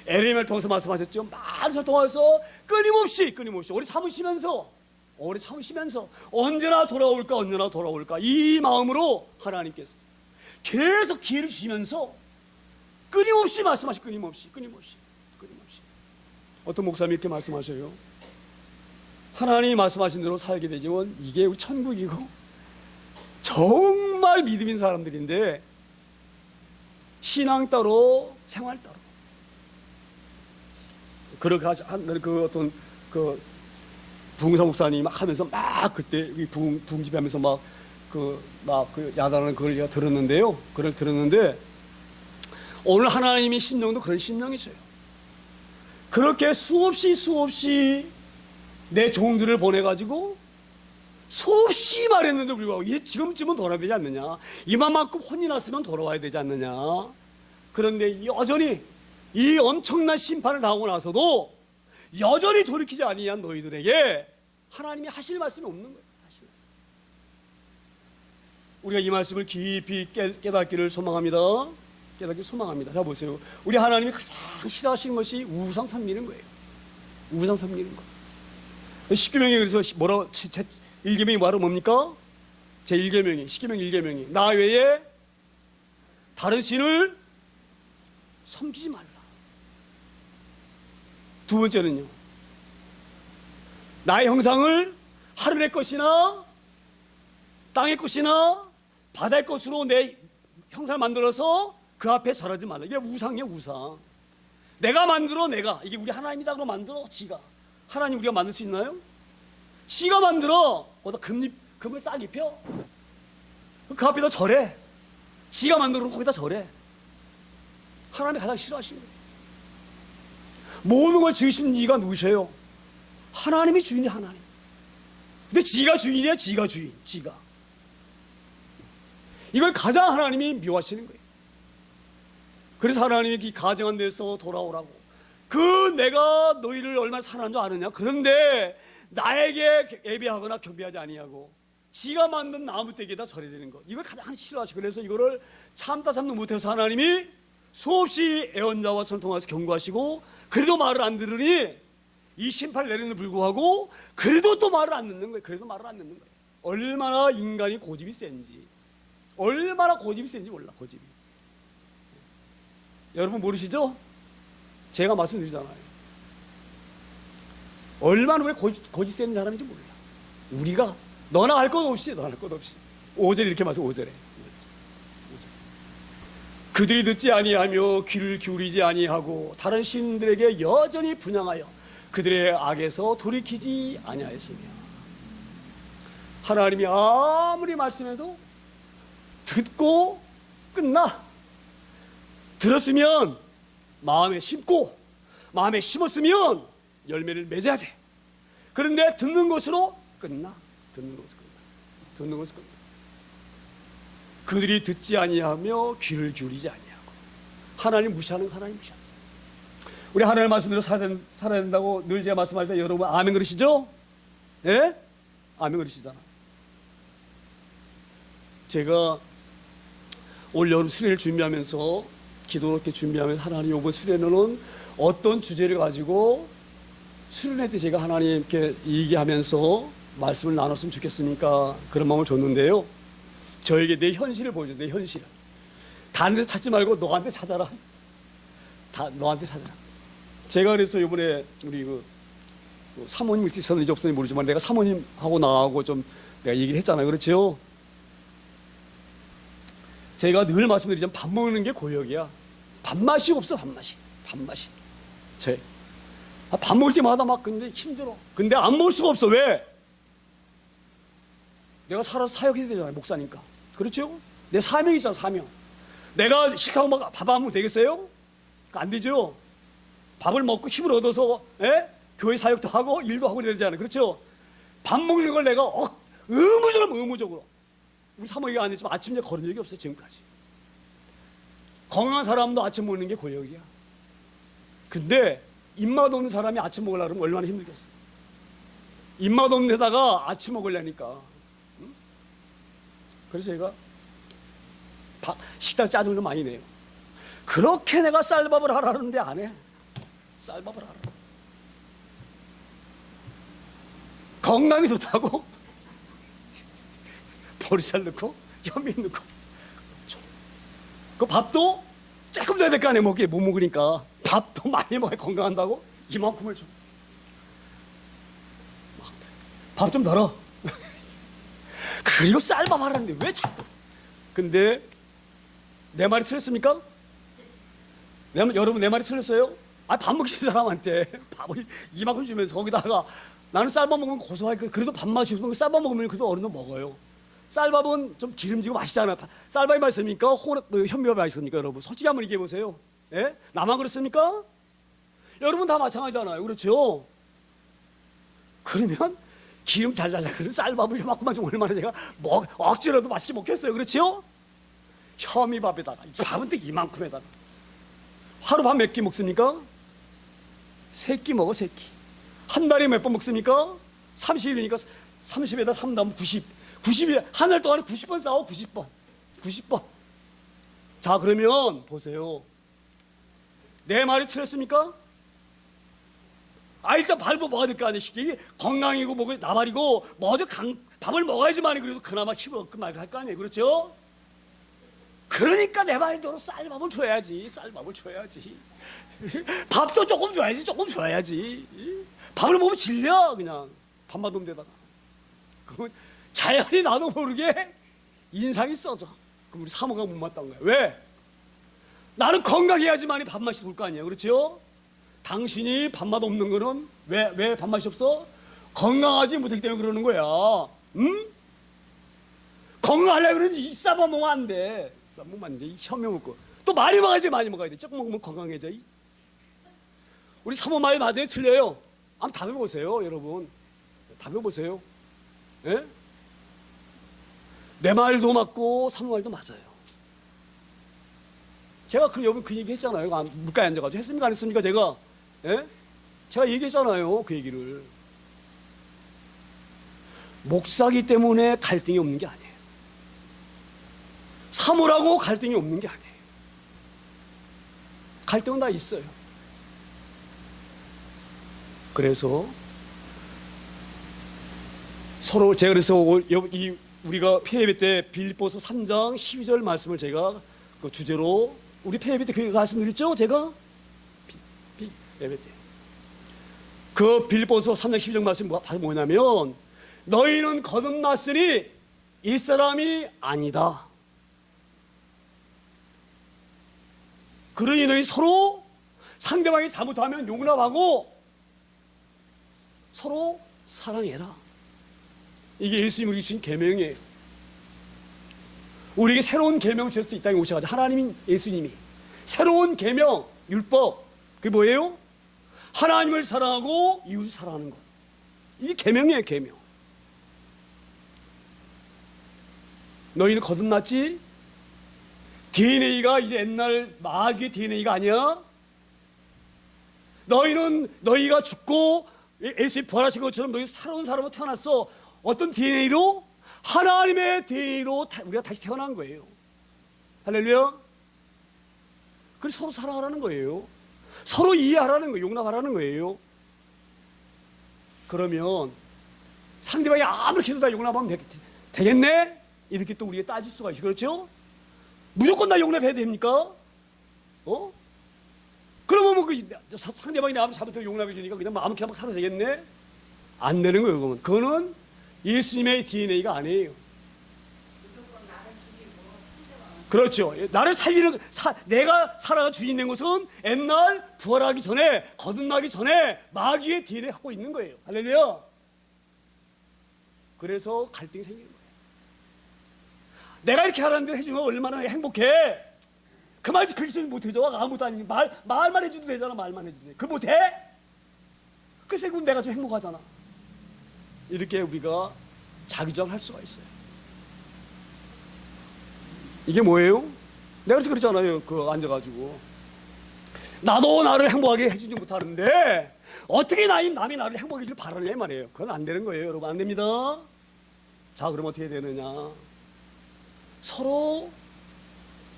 에레미야를 통해서 말씀하셨죠. 말을 통해서 끊임없이 오래 참으시면서 언제나 돌아올까 이 마음으로 하나님께서 계속 기회를 주시면서 끊임없이 말씀하시. 끊임없이. 어떤 목사님이 이렇게 말씀하셔요. 하나님이 말씀하신 대로 살게 되지만 이게 우리 천국이고 정말 믿음 있는 사람들인데 신앙 따로 생활 따로 그렇게 그 어떤 그 부흥사 목사님 하면서 막 그때 부흥집회하면서 막 그 야단하는 그걸 제가 들었는데요. 그걸 들었는데 오늘 하나님의 심령도 그런 심령이셔요. 그렇게 수없이 내 종들을 보내가지고 수없이 말했는데 불구하고 이제 지금쯤은 돌아야 되지 않느냐, 이만큼 혼이 났으면 돌아와야 되지 않느냐. 그런데 여전히 이 엄청난 심판을 당하고 나서도 여전히 돌이키지 아니한 너희들에게 하나님이 하실 말씀이 없는 거예요. 우리가 이 말씀을 깊이 깨닫기를 소망합니다. 자 보세요. 우리 하나님이 가장 싫어하시는 것이 우상 섬기는 거예요. 우상 섬기는 거. 10계명에 그래서 뭐라고 1계명이 뭐라고 뭡니까? 제 1계명이 10계명 1계명이 나 외에 다른 신을 섬기지 말라. 두 번째는요. 나의 형상을 하늘의 것이나 땅의 것이나 바다의 것으로 내 형상을 만들어서 그 앞에 절하지 말라. 이게 우상이야, 우상. 내가 만들어, 내가. 이게 우리 하나님이다 그러고 만들어, 지가. 하나님 우리가 만들 수 있나요? 지가 만들어. 거기다 금을 싹 입혀. 그 앞에다 절해. 지가 만들어 놓고 거기다 절해. 하나님이 가장 싫어하시는 거예요. 모든 걸 지으신 이가 누구셔요? 하나님이 주인이야, 하나님. 근데 지가 주인이야, 지가 주인, 지가. 이걸 가장 하나님이 미워하시는 거예요. 그래서 하나님이 이 가정한 데서 돌아오라고. 그 내가 너희를 얼마나 사랑하는 줄 아느냐? 그런데 나에게 예배하거나 경배하지 아니하고 지가 만든 나무 떼기에다 절해야 되는 것. 이걸 가장 싫어하시고, 그래서 이거를 참다 못해서 하나님이 수없이 애언자와 설통하여서 경고하시고, 그래도 말을 안 들으니 이 심판을 내리는 불구하고 그래도 또 말을 안 듣는 거예요. 그래도 말을 안 듣는 거예요. 얼마나 인간이 고집이 센지, 얼마나 고집이 센지 몰라, 고집이. 여러분 모르시죠? 제가 말씀드리잖아요. 얼마나 왜 고집 센 사람인지 몰라. 우리가 너나 할 것 없이, 너나 할 것 없이. 5절에 이렇게 말씀, 5절에. 그들이 듣지 아니하며 귀를 기울이지 아니하고 다른 신들에게 여전히 분향하여 그들의 악에서 돌이키지 아니하였으며. 하나님이 아무리 말씀해도 듣고 끝나. 들었으면 마음에 심고, 마음에 심었으면 열매를 맺어야 돼. 그런데 듣는 것으로 끝나. 듣는 것으로 끝나. 듣는 것으로 끝나. 그들이 듣지 아니하며 귀를 기울이지 아니하고. 하나님 무시하는, 하나님 무시한다. 우리 하나님 말씀대로 살아야 된다고 늘 제가 말씀할 때 여러분 아멘 그러시죠? 예? 아멘 그러시잖아. 제가 올 여름 수련을 준비하면서, 기도로 이렇게 준비하면서 하나님 이번 수련회는 어떤 주제를 가지고 수련회 때 제가 하나님께 얘기하면서 말씀을 나눴으면 좋겠으니까 그런 마음을 줬는데요. 저에게 내 현실을 보여줘. 내 현실. 다른 데서 찾지 말고 너한테 찾아라. 다 너한테 찾아라. 제가 그래서 이번에 우리 그 사모님 일찍 있었는지 없었는지 모르지만 내가 사모님하고 나하고 좀 내가 얘기를 했잖아요. 그렇죠? 제가 늘 말씀드리지만 밥 먹는 게 고역이야. 밥맛이 없어, 밥맛이. 밥 먹을 때마다 막 근데 힘들어. 근데 안 먹을 수가 없어. 왜? 내가 살아서 사역해야 되잖아요. 목사니까. 그렇죠? 내 사명이 있잖아, 사명. 내가 싫다고 막 밥 안 먹으면 되겠어요? 안 되죠? 밥을 먹고 힘을 얻어서 교회 사역도 하고 일도 하고 그래야 되잖아요. 그렇죠? 밥 먹는 걸 내가 의무적으로 우리 사모님이 안 했지만 아침에 걸은 적이 없어요. 지금까지. 건강한 사람도 아침 먹는 게 고역이야. 근데 입맛 없는 사람이 아침 먹으려고 하면 얼마나 힘들겠어. 입맛 없는 데다가 아침 먹으려니까. 응? 그래서 제가 식당 짜증을 좀 많이 내요. 그렇게 내가 쌀밥을 하라는데 안 해. 쌀밥을 하라. 건강이 좋다고 보리쌀 넣고 현미 넣고 그 밥도 조금 더 해야 될 거 아니에요. 먹기에 못 먹으니까 밥도 많이 먹어야 건강한다고 이만큼을 줘. 밥 좀 덜어. 그리고 쌀밥 하라는데 왜 자꾸. 근데 내 말이 틀렸습니까? 여러분 내 말이 틀렸어요? 밥 먹시는 사람한테 밥을 이만큼 주면서 거기다가 나는 쌀밥 먹으면 고소하니까 그래도 밥맛이 없으면 쌀밥 먹으면 그래도 어른도 먹어요. 쌀밥은 좀 기름지고 맛있잖아. 쌀밥이 맛있습니까? 현미밥이 맛있습니까? 여러분 솔직히 한번 얘기해 보세요. 예? 나만 그렇습니까? 여러분 다 마찬가지잖아요. 그렇죠? 그러면 기름 잘 그런 쌀밥을 이만큼만 좀 얼마나 제가 억지로도 맛있게 먹겠어요. 그렇죠? 현미밥에다가 밥은 또 이만큼에다가 하루 밥 몇 끼 먹습니까? 3끼 먹어. 3끼. 한 달에 몇 번 먹습니까? 30일이니까 30에다 3 나오면 90이 한 달 동안에 90번 싸워. 90번. 자 그러면 보세요. 내 말이 틀렸습니까? 일단 밥을 먹어야 될 거 아니에요. 이게 건강이고 뭐고 나발이고 먼저 밥을 먹어야지만 그래도 그나마 힘을 얻고 말고 할 거 아니에요. 그렇죠? 그러니까 내 말대로 쌀밥을 줘야지. 밥도 조금 줘야지. 밥을 먹으면 질려. 그냥 밥맛 없는 데다가. 그러면 자연히 나도 모르게 인상이 써져. 그럼 우리 사모가 못마땅한 거야. 왜? 나는 건강해야지만이 밥맛이 돌 거 아니에요. 그렇죠? 당신이 밥맛 없는 거는 왜 밥맛이 없어? 건강하지 못하기 때문에 그러는 거야. 응? 건강하려면 그러지 이 쌀밥 먹으면 안 돼. 먹으면 안 돼. 현명 먹고. 또 많이 먹어야 돼. 많이 먹어야 돼. 조금 먹으면 건강해져. 우리 사모 말 맞아요? 틀려요? 한번 답해보세요. 여러분. 답해보세요. 예? 내 말도 맞고 사모 말도 맞아요. 제가 여러분 그 얘기 했잖아요. 물가에 앉아가지고. 했습니까? 안 했습니까? 제가? 예? 제가 얘기했잖아요. 그 얘기를. 목사기 때문에 갈등이 없는 게 아니에요. 사모라고 갈등이 없는 게 아니에요. 갈등은 다 있어요. 그래서 서로 제가 그래서 우리가 폐예배 때 빌립보서 3장 12절 말씀을 제가 그 주제로 우리 폐예배 때 그 말씀드렸죠? 제가 예배 때 그 빌립보서 3장 12절 말씀이 뭐냐면 너희는 거듭났으니 이 사람이 아니다. 그러니 너희 서로 상대방이 잘못하면 용납하고 서로 사랑해라. 이게 예수님이 우리에게 주신 계명이에요. 우리에게 새로운 계명을 주셔서 이 땅에 오셔가지고 하나님인 예수님이 새로운 계명, 율법 그게 뭐예요? 하나님을 사랑하고 이웃을 사랑하는 것. 이게 계명이에요. 계명. 너희는 거듭났지? DNA가 이제 옛날 마귀의 DNA가 아니야. 너희가 죽고 예수님 부활하신 것처럼 너희 새로운 사람으로 태어났어. 어떤 DNA로? 하나님의 DNA로 우리가 다시 태어난 거예요. 할렐루야. 그래서 서로 사랑하라는 거예요. 서로 이해하라는 거예요. 용납하라는 거예요. 그러면 상대방이 아무렇게 해도 다 용납하면 되겠네? 이렇게 또 우리가 따질 수가 있어요. 그렇죠? 무조건 다 용납해야 됩니까? 그러면 뭐 상대방이 내 앞에 잘못해서 용납해 주니까 그냥 아무렇게 막 살아도 되겠네? 안 되는 거예요. 그거는 예수님의 DNA가 아니에요. 그렇죠. 나를 내가 살아가 주인 된 것은 옛날 부활하기 전에, 거듭나기 전에 마귀의 DNA 갖고 있는 거예요. 할렐루야. 그래서 갈등이 생기는 거예요. 내가 이렇게 하라는데 해주면 얼마나 행복해. 그 말 그렇게 못해줘. 아무것도 아니니 말만 해줘도 되잖아. 말만 해줘도 돼. 그거 못해? 글쎄 그럼 내가 좀 행복하잖아. 이렇게 우리가 자기주장을 할 수가 있어요. 이게 뭐예요? 내가 그래서 그러잖아요. 앉아가지고 나도 나를 행복하게 해주지 못하는데 어떻게 남이 나를 행복하게 해주길 바라냐 이 말이에요. 그건 안 되는 거예요. 여러분 안 됩니다. 자 그럼 어떻게 되느냐? 서로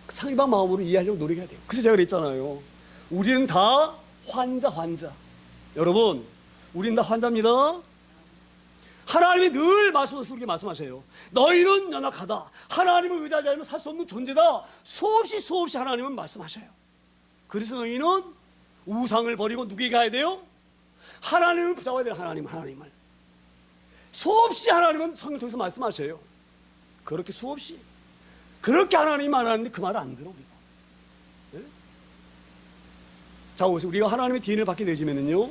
상대방 마음으로 이해하려고 노력해야 돼요. 그래서 제가 그랬잖아요. 우리는 다 환자. 여러분 우리는 다 환자입니다. 하나님이 늘 말씀하셔서 우리에게 말씀하셔요. 너희는 연약하다. 하나님을 의지하지 않으면 살 수 없는 존재다. 수없이 하나님은 말씀하셔요. 그래서 너희는 우상을 버리고 누구에게 가야 돼요? 하나님을 붙잡아야 돼요. 하나님을. 수없이 하나님은 성경을 통해서 말씀하셔요. 그렇게 수없이. 그렇게 하나님이 말하는데 그 말을 안 들어 우리가. 네? 자 보세요. 우리가 하나님의 DNA를 받게 되시면은요.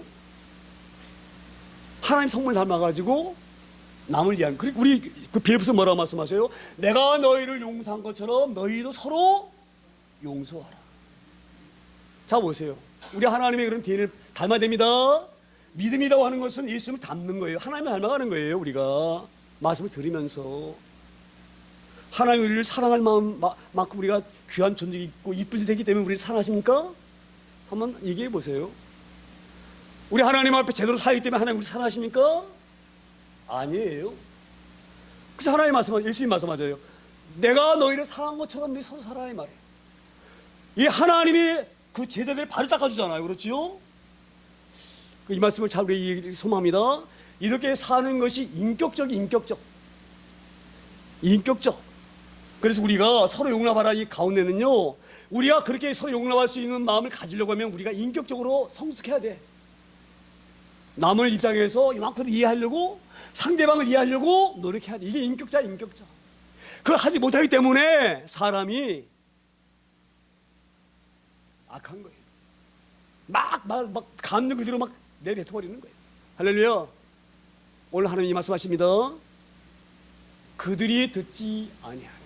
하나님 성물 닮아가지고 남을 위한. 그리고 우리 빌립보서 뭐라고 말씀하세요? 내가 너희를 용서한 것처럼 너희도 서로 용서하라. 자 보세요. 우리 하나님의 그런 DNA를 닮아야 됩니다. 믿음이라고 하는 것은 예수님을 닮는 거예요. 하나님을 닮아가는 거예요. 우리가 말씀을 들으면서 하나님 우리를 사랑할 마음만큼 우리가 귀한 존재가 있고 이쁜 짓이 되기 때문에 우리를 사랑하십니까? 한번 얘기해 보세요. 우리 하나님 앞에 제대로 살기 때문에 하나님 우리 사랑하십니까? 아니에요. 그래서 하나님 예수님 말씀하세요. 내가 너희를 사랑한 것처럼 너희 서로 살아야 이 말이에요. 이 하나님이 그 제자들의 발을 닦아주잖아요. 그렇지요? 이 말씀을 잘 우리 소망합니다. 이렇게 사는 것이 인격적. 그래서 우리가 서로 용납하라 이 가운데는요. 우리가 그렇게 서로 용납할 수 있는 마음을 가지려고 하면 우리가 인격적으로 성숙해야 돼. 남을 입장에서 이만큼 이해하려고, 상대방을 이해하려고 노력해야 돼. 이게 인격자야, 인격자. 그걸 하지 못하기 때문에 사람이 악한 거예요. 막 감정 그대로 막 내뱉어버리는 거예요. 할렐루야. 오늘 하나님이 말씀하십니다. 그들이 듣지 아니하리라.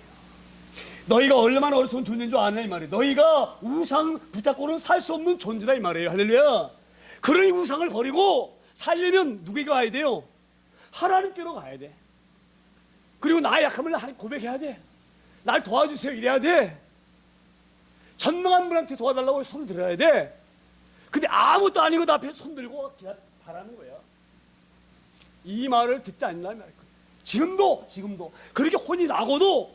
너희가 얼마나 어리석은 존재인 줄 아냐 이 말이에요. 너희가 우상 붙잡고는 살 수 없는 존재다 이 말이에요. 할렐루야. 그러니 우상을 버리고 살려면 누구에게 가야 돼요? 하나님께로 가야 돼. 그리고 나의 약함을 하나님 고백해야 돼. 날 도와주세요 이래야 돼. 전능한 분한테 도와달라고 손을 들어야 돼. 근데 아무것도 아니고 나 앞에 손 들고 바라는 거야. 이 말을 듣지 않나 이 말이야. 지금도 그렇게 혼이 나고도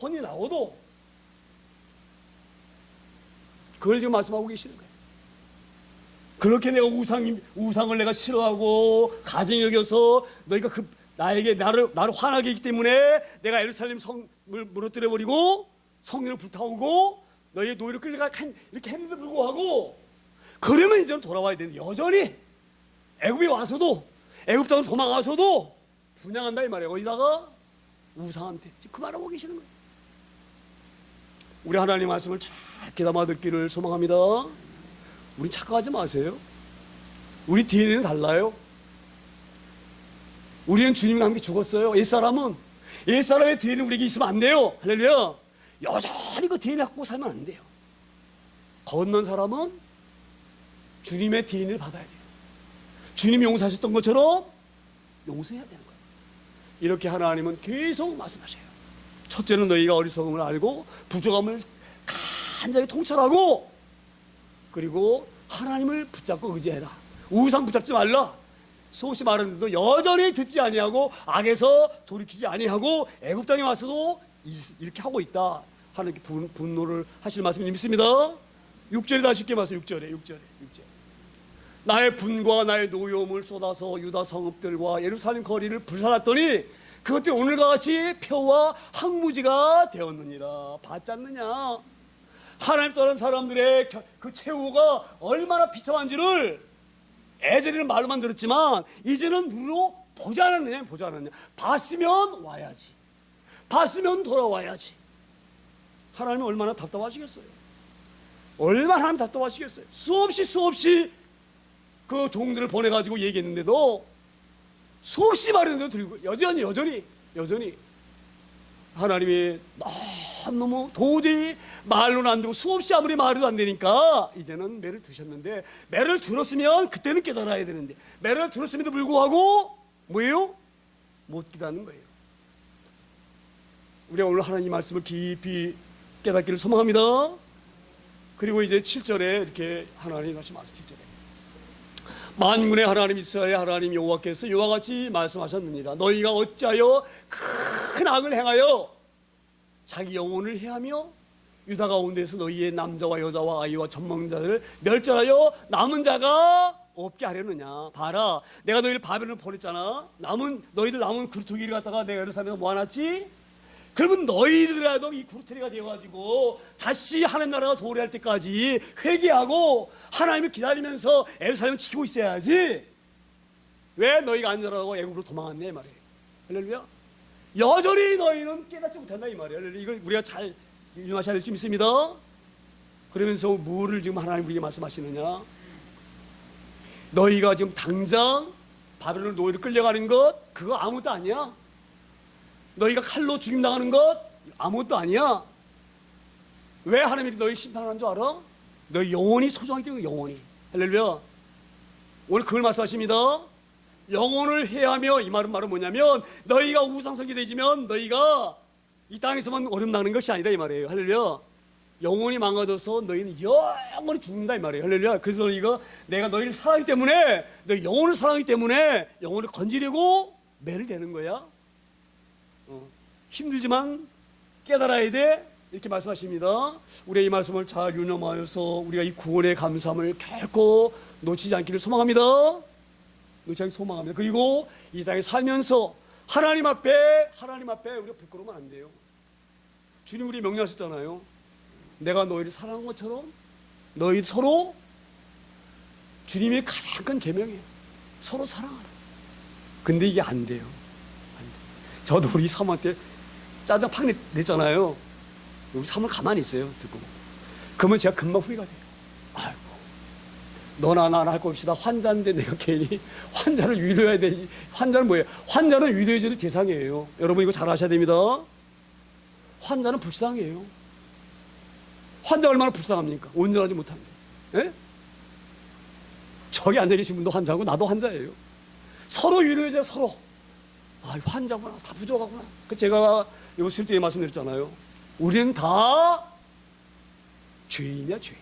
그걸 지금 말씀하고 계시는 거예요. 그렇게 내가 우상을 내가 싫어하고 가증히 여겨서 너희가 나에게 나를 화나게 했기 때문에 내가 예루살렘 성을 무너뜨려 버리고 성전을 불타오고 너희의 노예로 끌려가 이렇게 했는데 불구하고 그러면 이제는 돌아와야 되는데 여전히 애굽에 와서도 애굽 땅으로 도망가서도 분양한다 이 말이에요. 거기다가 우상한테 지금 그 말하고 계시는 거예요. 우리 하나님 말씀을 잘 귀담아 듣기를 소망합니다. 우리 착각하지 마세요. 우리 DNA는 달라요. 우리는 주님과 함께 죽었어요. 옛사람의 DNA는 우리에게 있으면 안 돼요. 할렐루야. 여전히 그 DNA 갖고 살면 안 돼요. 건넌 사람은 주님의 DNA를 받아야 돼요. 주님이 용서하셨던 것처럼 용서해야 되는 거예요. 이렇게 하나님은 계속 말씀하셔요. 첫째는 너희가 어리석음을 알고 부족함을 간절히 통찰하고 그리고 하나님을 붙잡고 의지해라. 우상 붙잡지 말라. 수없이 말하는데도 여전히 듣지 아니하고 악에서 돌이키지 아니하고 애굽 땅에 와서도 이렇게 하고 있다. 하나님께 분노를 하실 말씀이 믿습니다. 6절에 다시 읽게 말씀 6절에 나의 분과 나의 노여움을 쏟아서 유다 성읍들과 예루살렘 거리를 불살랐더니 그것들이 오늘과 같이 표와 황무지가 되었느니라. 봤지 않느냐? 하나님 떠난 사람들의 그 최후가 얼마나 비참한지를 예전에는 말로만 들었지만 이제는 눈으로 보지 않았느냐. 봤으면 와야지. 봤으면 돌아와야지. 하나님은 얼마나 답답하시겠어요. 얼마나 하나님 답답하시겠어요. 수없이 그 종들을 보내가지고 얘기했는데도 수없이 말했는데도 들고 여전히 하나님이 너무 도저히 말로는 안 되고 수없이 아무리 말해도 안 되니까 이제는 매를 드셨는데 매를 들었으면 그때는 깨달아야 되는데 매를 들었음에도 불구하고 뭐예요? 못 깨닫는 거예요. 우리가 오늘 하나님 말씀을 깊이 깨닫기를 소망합니다. 그리고 이제 7절에 이렇게 하나님 다시 말씀 7절에 만군의 하나님 이스라엘의 하나님 여호와께서 이와 같이 말씀하셨느니라. 너희가 어찌하여 큰 악을 행하여 자기 영혼을 해하며 유다 가운데서 너희의 남자와 여자와 아이와 젖먹는 멸절하여 남은 자가 없게 하려느냐. 봐라, 내가 너희를 바벨론을 보냈잖아. 너희들 남은 구루터기를 갖다가 내가 예루살렘에 모아놨지. 그러면 너희들이라도 이 구루터기가 되어가지고 다시 하나님 나라가 도래할 때까지 회개하고 하나님을 기다리면서 예루살렘을 지키고 있어야지. 왜 너희가 안전하다고 애굽으로 도망갔네 말이에요. 할렐루야. 여전히 너희는 깨닫지 못한다 이 말이에요. 할렐루야. 이걸 우리가 잘 유념하셔야 될 줄 믿습니다. 그러면서 뭐를 지금 하나님 우리에게 말씀하시느냐. 너희가 지금 당장 바벨론 노예로 끌려가는 것 그거 아무것도 아니야. 너희가 칼로 죽임당하는 것 아무것도 아니야. 왜 하나님이 너희 심판하는 줄 알아? 너희 영혼이 소중하기 때문에. 영혼이. 할렐루야. 오늘 그걸 말씀하십니다. 영혼을 해하며 이 말은 뭐냐면 너희가 우상석이 되지면 너희가 이 땅에서만 어렵나는 것이 아니다 이 말이에요. 할렐루야. 영혼이 망가져서 너희는 영원히 죽는다 이 말이에요. 할렐루야. 그래서 내가 너희를 사랑하기 때문에 너희 영혼을 사랑하기 때문에 영혼을 건지려고 매를 대는 거야. 힘들지만 깨달아야 돼 이렇게 말씀하십니다. 우리가 이 말씀을 잘 유념하여서 우리가 이 구원의 감사함을 결코 놓치지 않기를 소망합니다. 그리고 이 땅에 살면서 하나님 앞에 우리가 부끄러우면 안 돼요. 주님 우리 명령하셨잖아요. 내가 너희를 사랑한 것처럼 너희 서로 주님의 가장 큰 계명이에요. 서로 사랑하라. 근데 이게 안 돼요. 안 돼. 저도 우리 사모한테 짜증 팍 냈잖아요. 우리 사모는 가만히 있어요. 듣고. 그러면 제가 금방 후회가 돼요. 아이고, 너나 나나 할 것 없이 다 환자인데 내가 괜히 환자를 위로해야 되지. 환자는 뭐예요? 환자는 위로해줘야 될 대상이에요. 여러분 이거 잘 아셔야 됩니다. 환자는 불쌍해요. 환자가 얼마나 불쌍합니까? 온전하지 못한데. 예? 저기 앉아 계신 분도 환자고 나도 환자예요. 서로 위로해줘야 서로. 아, 환자구나. 다 부족하구나. 그 제가 요 술때에 말씀드렸잖아요. 우리는 다 죄인이야, 죄인.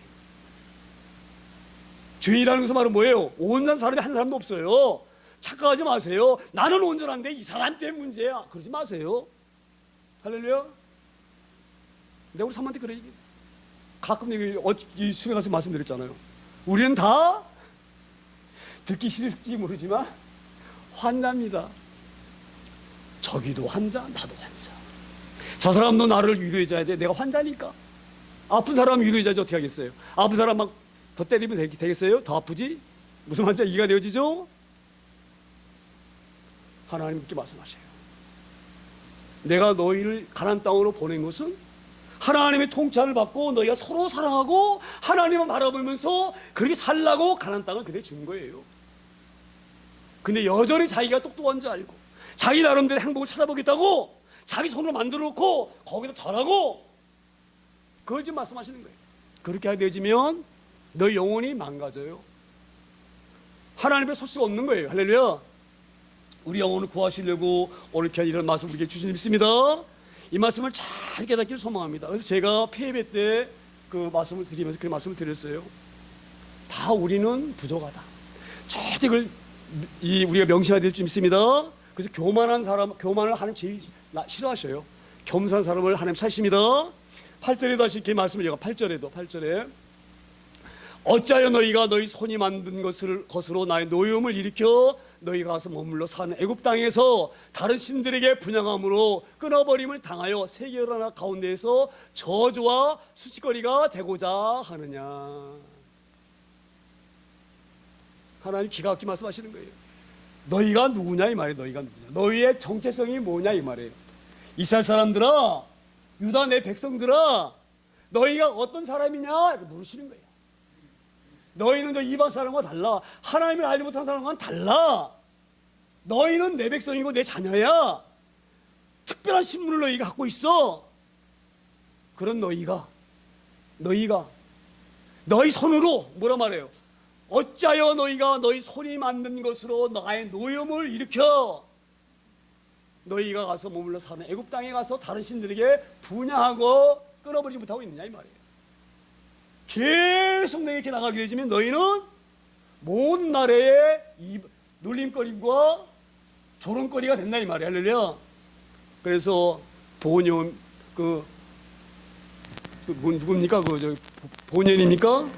죄인이라는 것은 말은 뭐예요? 온전한 사람이 한 사람도 없어요. 착각하지 마세요. 나는 온전한데 이 사람 때문에 문제야. 그러지 마세요. 할렐루야. 내가 우리 사모한테 그래. 가끔 이 수에 가서 말씀드렸잖아요. 우리는 다 듣기 싫을지 모르지만 환자입니다. 저기도 환자, 나도 환자. 저 사람도 나를 위로해줘야 돼. 내가 환자니까. 아픈 사람 위로해줘야지 어떻게 하겠어요? 아픈 사람 막 더 때리면 되겠어요? 더 아프지? 무슨 환자 이해가 되어지죠? 하나님께 말씀하세요. 내가 너희를 가나안 땅으로 보낸 것은 하나님의 통찰을 받고 너희가 서로 사랑하고 하나님을 바라보면서 그렇게 살라고 가나안 땅을 그대 준 거예요. 근데 여전히 자기가 똑똑한 줄 알고 자기 나름대로 행복을 찾아보겠다고 자기 손으로 만들어 놓고 거기다 절하고 그걸 지금 말씀하시는 거예요. 그렇게 하게 되어지면 너 영혼이 망가져요. 하나님의 소식 없는 거예요. 할렐루야. 우리 영혼을 구하시려고 오늘 이런 말씀 우리에게 주신 믿습니다. 이 말씀을 잘 깨닫기를 소망합니다. 그래서 제가 폐예배 때 그 말씀을 드리면서 그 말씀을 드렸어요. 다 우리는 부족하다. 절대 그걸 우리가 명심해야 될 줄 믿습니다. 그래서 교만한 사람, 교만을 하나님 제일 싫어하셔요. 겸손한 사람을 하나님 찾으십니다. 8절에도 다시 이렇게 말씀을 제가 8절에 어찌하여 너희가 너희 손이 만든 것으로 나의 노여움을 일으켜 너희가 가서 머물러 사는 애굽 땅에서 다른 신들에게 분향함으로 끊어버림을 당하여 세계열 하나 가운데에서 저주와 수치거리가 되고자 하느냐. 하나님 기가 막히게 말씀하시는 거예요. 너희가 누구냐 이 말이에요. 너희가 누구냐. 너희의 정체성이 뭐냐 이 말이에요. 이스라엘 사람들아, 유다 내 백성들아, 너희가 어떤 사람이냐 이렇게 물으시는 거예요. 너희는 저 이방 사람과 달라. 하나님을 알지 못한 사람과는 달라. 너희는 내 백성이고 내 자녀야. 특별한 신분을 너희가 갖고 있어. 그런 너희 손으로 뭐라 말해요? 어찌하여 너희가 너희 손이 만든 것으로 나의 노염을 일으켜 너희가 가서 머물러 사는 애굽 땅에 가서 다른 신들에게 분향하고 끊어버리지 못하고 있느냐 이 말이에요. 계속 너희에게 나가게 되지면 너희는 모든 나라의 놀림거림과 조롱거리가 된다 이 말이에요. 할렐루야. 그래서 보니온 누굽니까? 보니온입니까?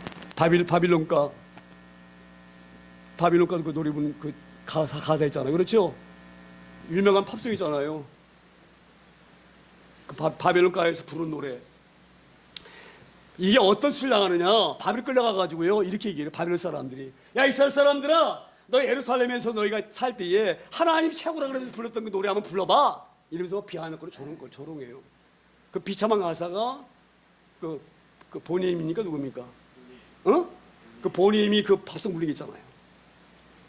바빌론가 그 노래 부르는 그 가사 있잖아요. 그렇죠? 유명한 팝송 있잖아요. 그 바빌론가에서 부른 노래. 이게 어떤 수를 당하느냐? 바빌 끌려가가지고요. 이렇게 얘기해요. 바빌론 사람들이. 야, 이스라엘 사람들아, 너 예루살렘에서 너희가 살 때에 하나님 최고라 그러면서 불렀던 그 노래 한번 불러봐. 이러면서 비하하는 거를 조롱해요. 그 비참한 가사가 그 보니임입니까? 누굽니까? 그 보니임이 그 팝송 부르기 있잖아요.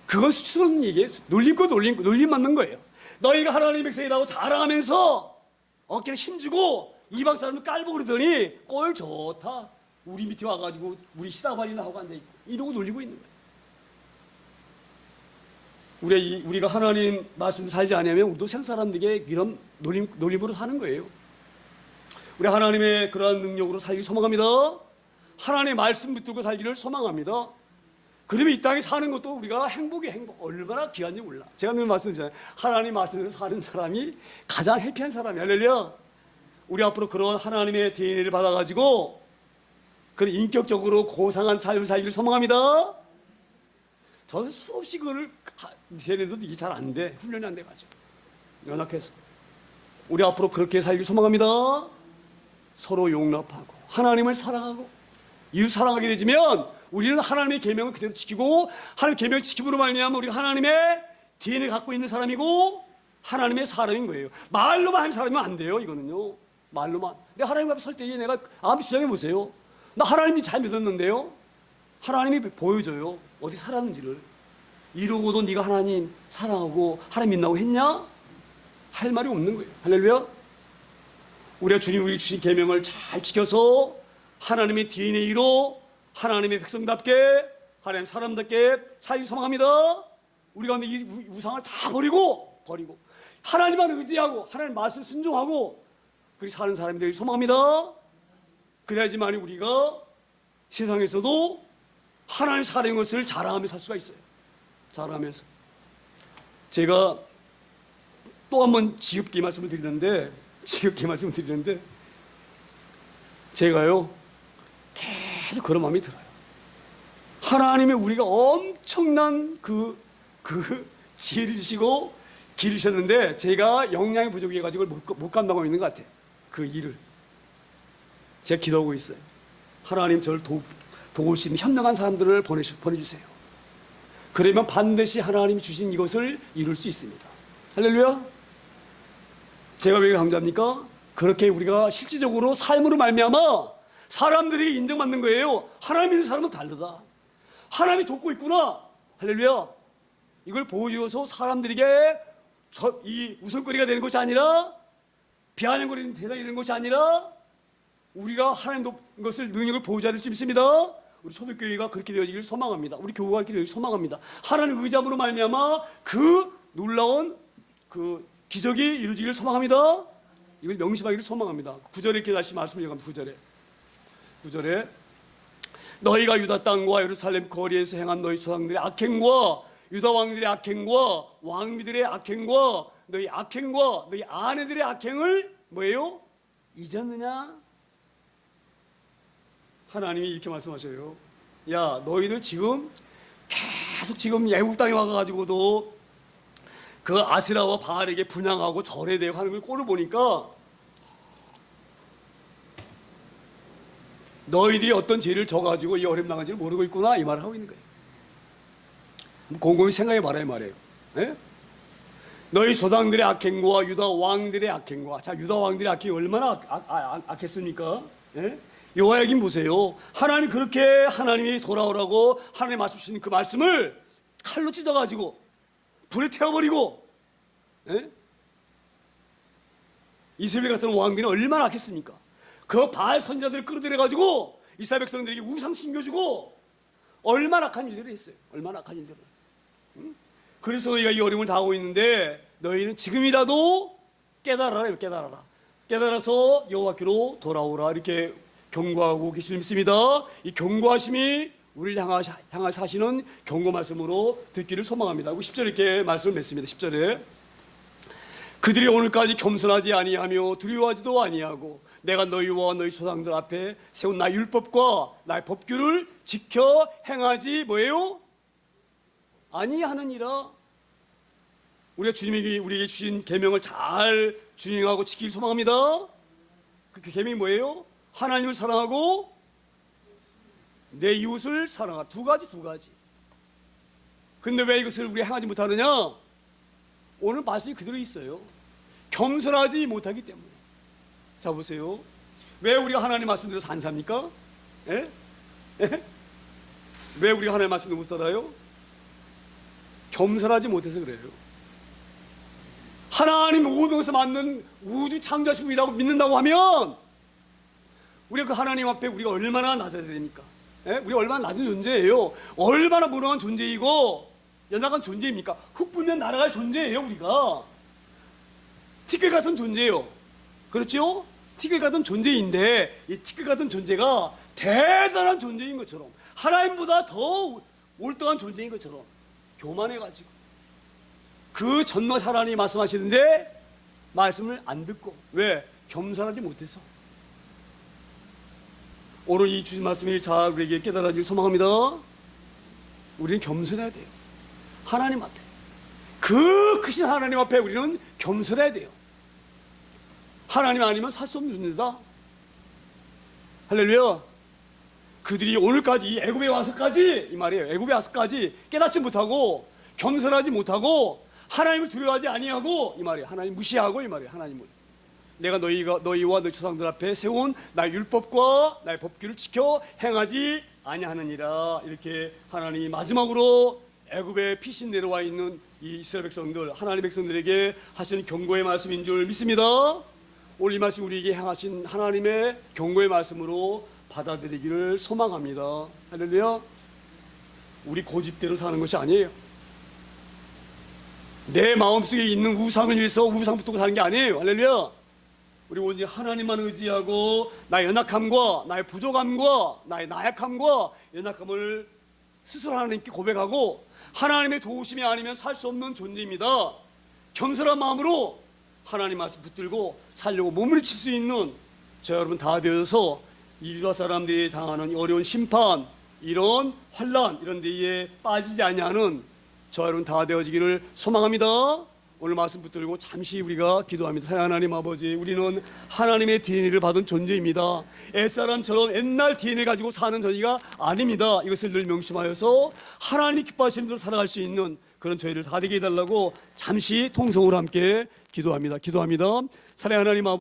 그건 수치스러운 얘기예요. 놀림 맞는 거예요. 너희가 하나님의 백성이라고 자랑하면서 어깨에 힘주고 이방 사람을 깔고 그러더니 꼴 좋다. 우리 밑에 와가지고 우리 시다발이나 하고 앉아있고 이러고 놀리고 있는 거예요. 우리가 하나님 말씀 살지 않으면 우리도 생 사람들에게 이런 놀림으로 사는 거예요. 우리 하나님의 그러한 능력으로 살기 소망합니다. 하나님의 말씀 붙들고 살기를 소망합니다. 그러면 이 땅에 사는 것도 우리가 행복이 얼마나 귀한지 몰라. 제가 늘 말씀드리잖아요. 하나님 말씀대로 사는 사람이 가장 해피한 사람이야. 할렐루야. 우리 앞으로 그런 하나님의 DNA를 받아가지고 그런 인격적으로 고상한 삶을 살기를 소망합니다. 저는 수없이 그걸 DNA도 이게 잘 안 돼. 훈련이 안 돼가지고 연약해서. 우리 앞으로 그렇게 살기를 소망합니다. 서로 용납하고 하나님을 사랑하고 이웃 사랑하게 되지면 우리는 하나님의 계명을 그대로 지키고 하나님의 계명을 지킴으로 말미암아 우리가 하나님의 DNA를 갖고 있는 사람이고 하나님의 사람인 거예요. 말로만 하는 사람이면 안 돼요. 이거는요. 말로만. 내가 하나님 앞에 설 때 내가 아무리 주장해 보세요. 나 하나님이 잘 믿었는데요. 하나님이 보여줘요. 어디 살았는지를. 이러고도 네가 하나님 사랑하고 하나님 믿나고 했냐? 할 말이 없는 거예요. 할렐루야. 우리가 주님 우리 주신 계명을 잘 지켜서 하나님의 DNA로 하나님의 백성답게 하나님 사람답게 살기 소망합니다. 우리가 근데 이 우상을 다 버리고 하나님만 의지하고 하나님 말씀 순종하고 그렇게 사는 사람이 되길 소망합니다. 그래야지만 우리가 세상에서도 하나님 사랑인 것을 자랑하며 살 수가 있어요. 자랑하면서. 제가 또 한 번 지겹게 말씀을 드리는데 제가요 계속 그런 마음이 들어요. 하나님의 우리가 엄청난 그 지혜를 주시고 길을 주셨는데 제가 역량이 부족해가지고 못 감당하고 있는 것 같아요. 그 일을 제가 기도하고 있어요. 하나님 저를 도우시는 현명한 사람들을 보내주세요. 그러면 반드시 하나님이 주신 이것을 이룰 수 있습니다. 할렐루야. 제가 왜 강조합니까? 그렇게 우리가 실질적으로 삶으로 말미암아 사람들이 인정받는 거예요. 하나님 믿는 사람은 다르다. 하나님이 돕고 있구나. 할렐루야. 이걸 보여줘서 사람들에게 이 웃음거리가 되는 것이 아니라 비아냥거리는 대상이 되는 것이 아니라 우리가 하나님 돕는 것을 능력을 보여줘야 될 줄 믿습니다. 우리 초대교회가 그렇게 되어지기를 소망합니다. 우리 교회가 그렇게 되어지기를 소망합니다. 하나님 의지함으로 말미암아 그 놀라운 그 기적이 이루어지기를 소망합니다. 이걸 명심하기를 소망합니다. 9절에 이렇게 다시 말씀을 이어갑니다. 9절에 너희가 유다 땅과 예루살렘 거리에서 행한 너희 조상들의 악행과 유다 왕들의 악행과 왕비들의 악행과 너희 악행과 너희 아내들의 악행을 뭐예요? 잊었느냐? 하나님이 이렇게 말씀하셔요. 야, 너희들 지금 계속 지금 애국 땅에 와가지고도 그 아세라와 바알에게 분향하고 절에 대해 하는 꼴을 보니까 너희들이 어떤 죄를 져가지고 이 어려움 나간지를 모르고 있구나 이 말을 하고 있는 거예요. 곰곰이 생각해 말해요. 예? 너희 조상들의 악행과 유다 왕들의 악행과 자 유다 왕들의 악행이 얼마나 악했습니까? 예? 여호야긴 보세요. 하나님 그렇게 하나님이 돌아오라고 하나님 말씀 주시는 그 말씀을 칼로 찢어가지고 불에 태워버리고 예? 이스라엘 같은 왕비는 얼마나 악했습니까? 그 바알 선지자들을 끌어들여가지고 이스라엘 백성들에게 우상 신겨주고 얼마나 악한 일들을 했어요. 얼마나 악한 일들을. 응? 그래서 너희가 이 어려움을 당하고 있는데 너희는 지금이라도 깨달아라. 깨달아서 여호와께로 돌아오라 이렇게 경고하고 계시는 믿습니다. 이 경고하심이 우리를 향하시 하시는 경고 말씀으로 듣기를 소망합니다. 10절에 이렇게 말씀을 맺습니다. 10절에 그들이 오늘까지 겸손하지 아니하며 두려워하지도 아니하고 내가 너희와 너희 조상들 앞에 세운 나의 율법과 나의 법규를 지켜 행하지 뭐예요? 아니하느니라. 우리가 주님이 우리에게 주신 계명을 잘 준행하고 지키길 소망합니다. 그 계명이 뭐예요? 하나님을 사랑하고 내 이웃을 사랑하라. 두 가지. 근데 왜 이것을 우리가 행하지 못하느냐? 오늘 말씀이 그대로 있어요. 겸손하지 못하기 때문에. 자 보세요. 왜 우리가 하나님 말씀대로 안 삽니까? 예? 예? 왜 우리가 하나님 말씀대로 못 살아요? 겸손하지 못해서 그래요. 하나님 모든 것을 만든 우주 창조하신 분이라고 믿는다고 하면 우리가 그 하나님 앞에 우리가 얼마나 낮아야 됩니까? 예? 우리가 얼마나 낮은 존재예요. 얼마나 무능한 존재이고 연약한 존재입니까? 흙 불면 날아갈 존재예요. 우리가 티끌 같은 존재예요. 그렇죠? 티끌 같은 존재인데 이 티끌 같은 존재가 대단한 존재인 것처럼 하나님보다 더 올등한 존재인 것처럼 교만해가지고 그 전능하신 하나님이 말씀하시는데 말씀을 안 듣고 왜? 겸손하지 못해서. 오늘 이 주신 말씀이 잘 우리에게 깨달아질 소망합니다. 우리는 겸손해야 돼요. 하나님 앞에 그 크신 하나님 앞에 우리는 겸손해야 돼요. 하나님 아니면 살 수 없는 존재다. 할렐루야. 그들이 오늘까지 이 애굽에 와서까지 이 말이에요. 애굽에 와서까지 깨닫지 못하고 겸손하지 못하고 하나님을 두려워하지 아니하고 이 말이에요. 하나님 무시하고 이 말이에요. 하나님을 내가 너희와 너희 조상들 앞에 세운 나의 율법과 나의 법규를 지켜 행하지 아니하느니라. 이렇게 하나님이 마지막으로 애굽에 피신 내려와 있는 이 이스라엘 백성들, 하나님 백성들에게 하시는 경고의 말씀인 줄 믿습니다. 오늘 이 말씀 우리에게 행하신 하나님의 경고의 말씀으로 받아들이기를 소망합니다. 할렐루야. 우리 고집대로 사는 것이 아니에요. 내 마음속에 있는 우상을 위해서 우상 붙들고 사는 게 아니에요. 할렐루야. 우리 오직 하나님만 의지하고 나의 연약함과 나의 부족함과 나의 나약함과 연약함을 스스로 하나님께 고백하고 하나님의 도우심이 아니면 살 수 없는 존재입니다. 겸손한 마음으로 하나님 말씀 붙들고 살려고 몸부림칠 수 있는 저 여러분 다 되어서 이스라엘 사람들이 당하는 어려운 심판, 이런 환난, 이런 데에 빠지지 아니하는 저 여러분 다 되어지기를 소망합니다. 오늘 말씀 붙들고 잠시 우리가 기도합니다. 사랑하는 하나님 아버지, 우리는 하나님의 DNA를 받은 존재입니다. 옛사람처럼 옛날 DNA를 가지고 사는 저희가 아닙니다. 이것을 늘 명심하여서 하나님이 기뻐하시는 대로 살아갈 수 있는 그런 저희를 다 되게 해달라고 잠시 통성으로 함께 기도합니다. 사랑하는 하나님 아버지,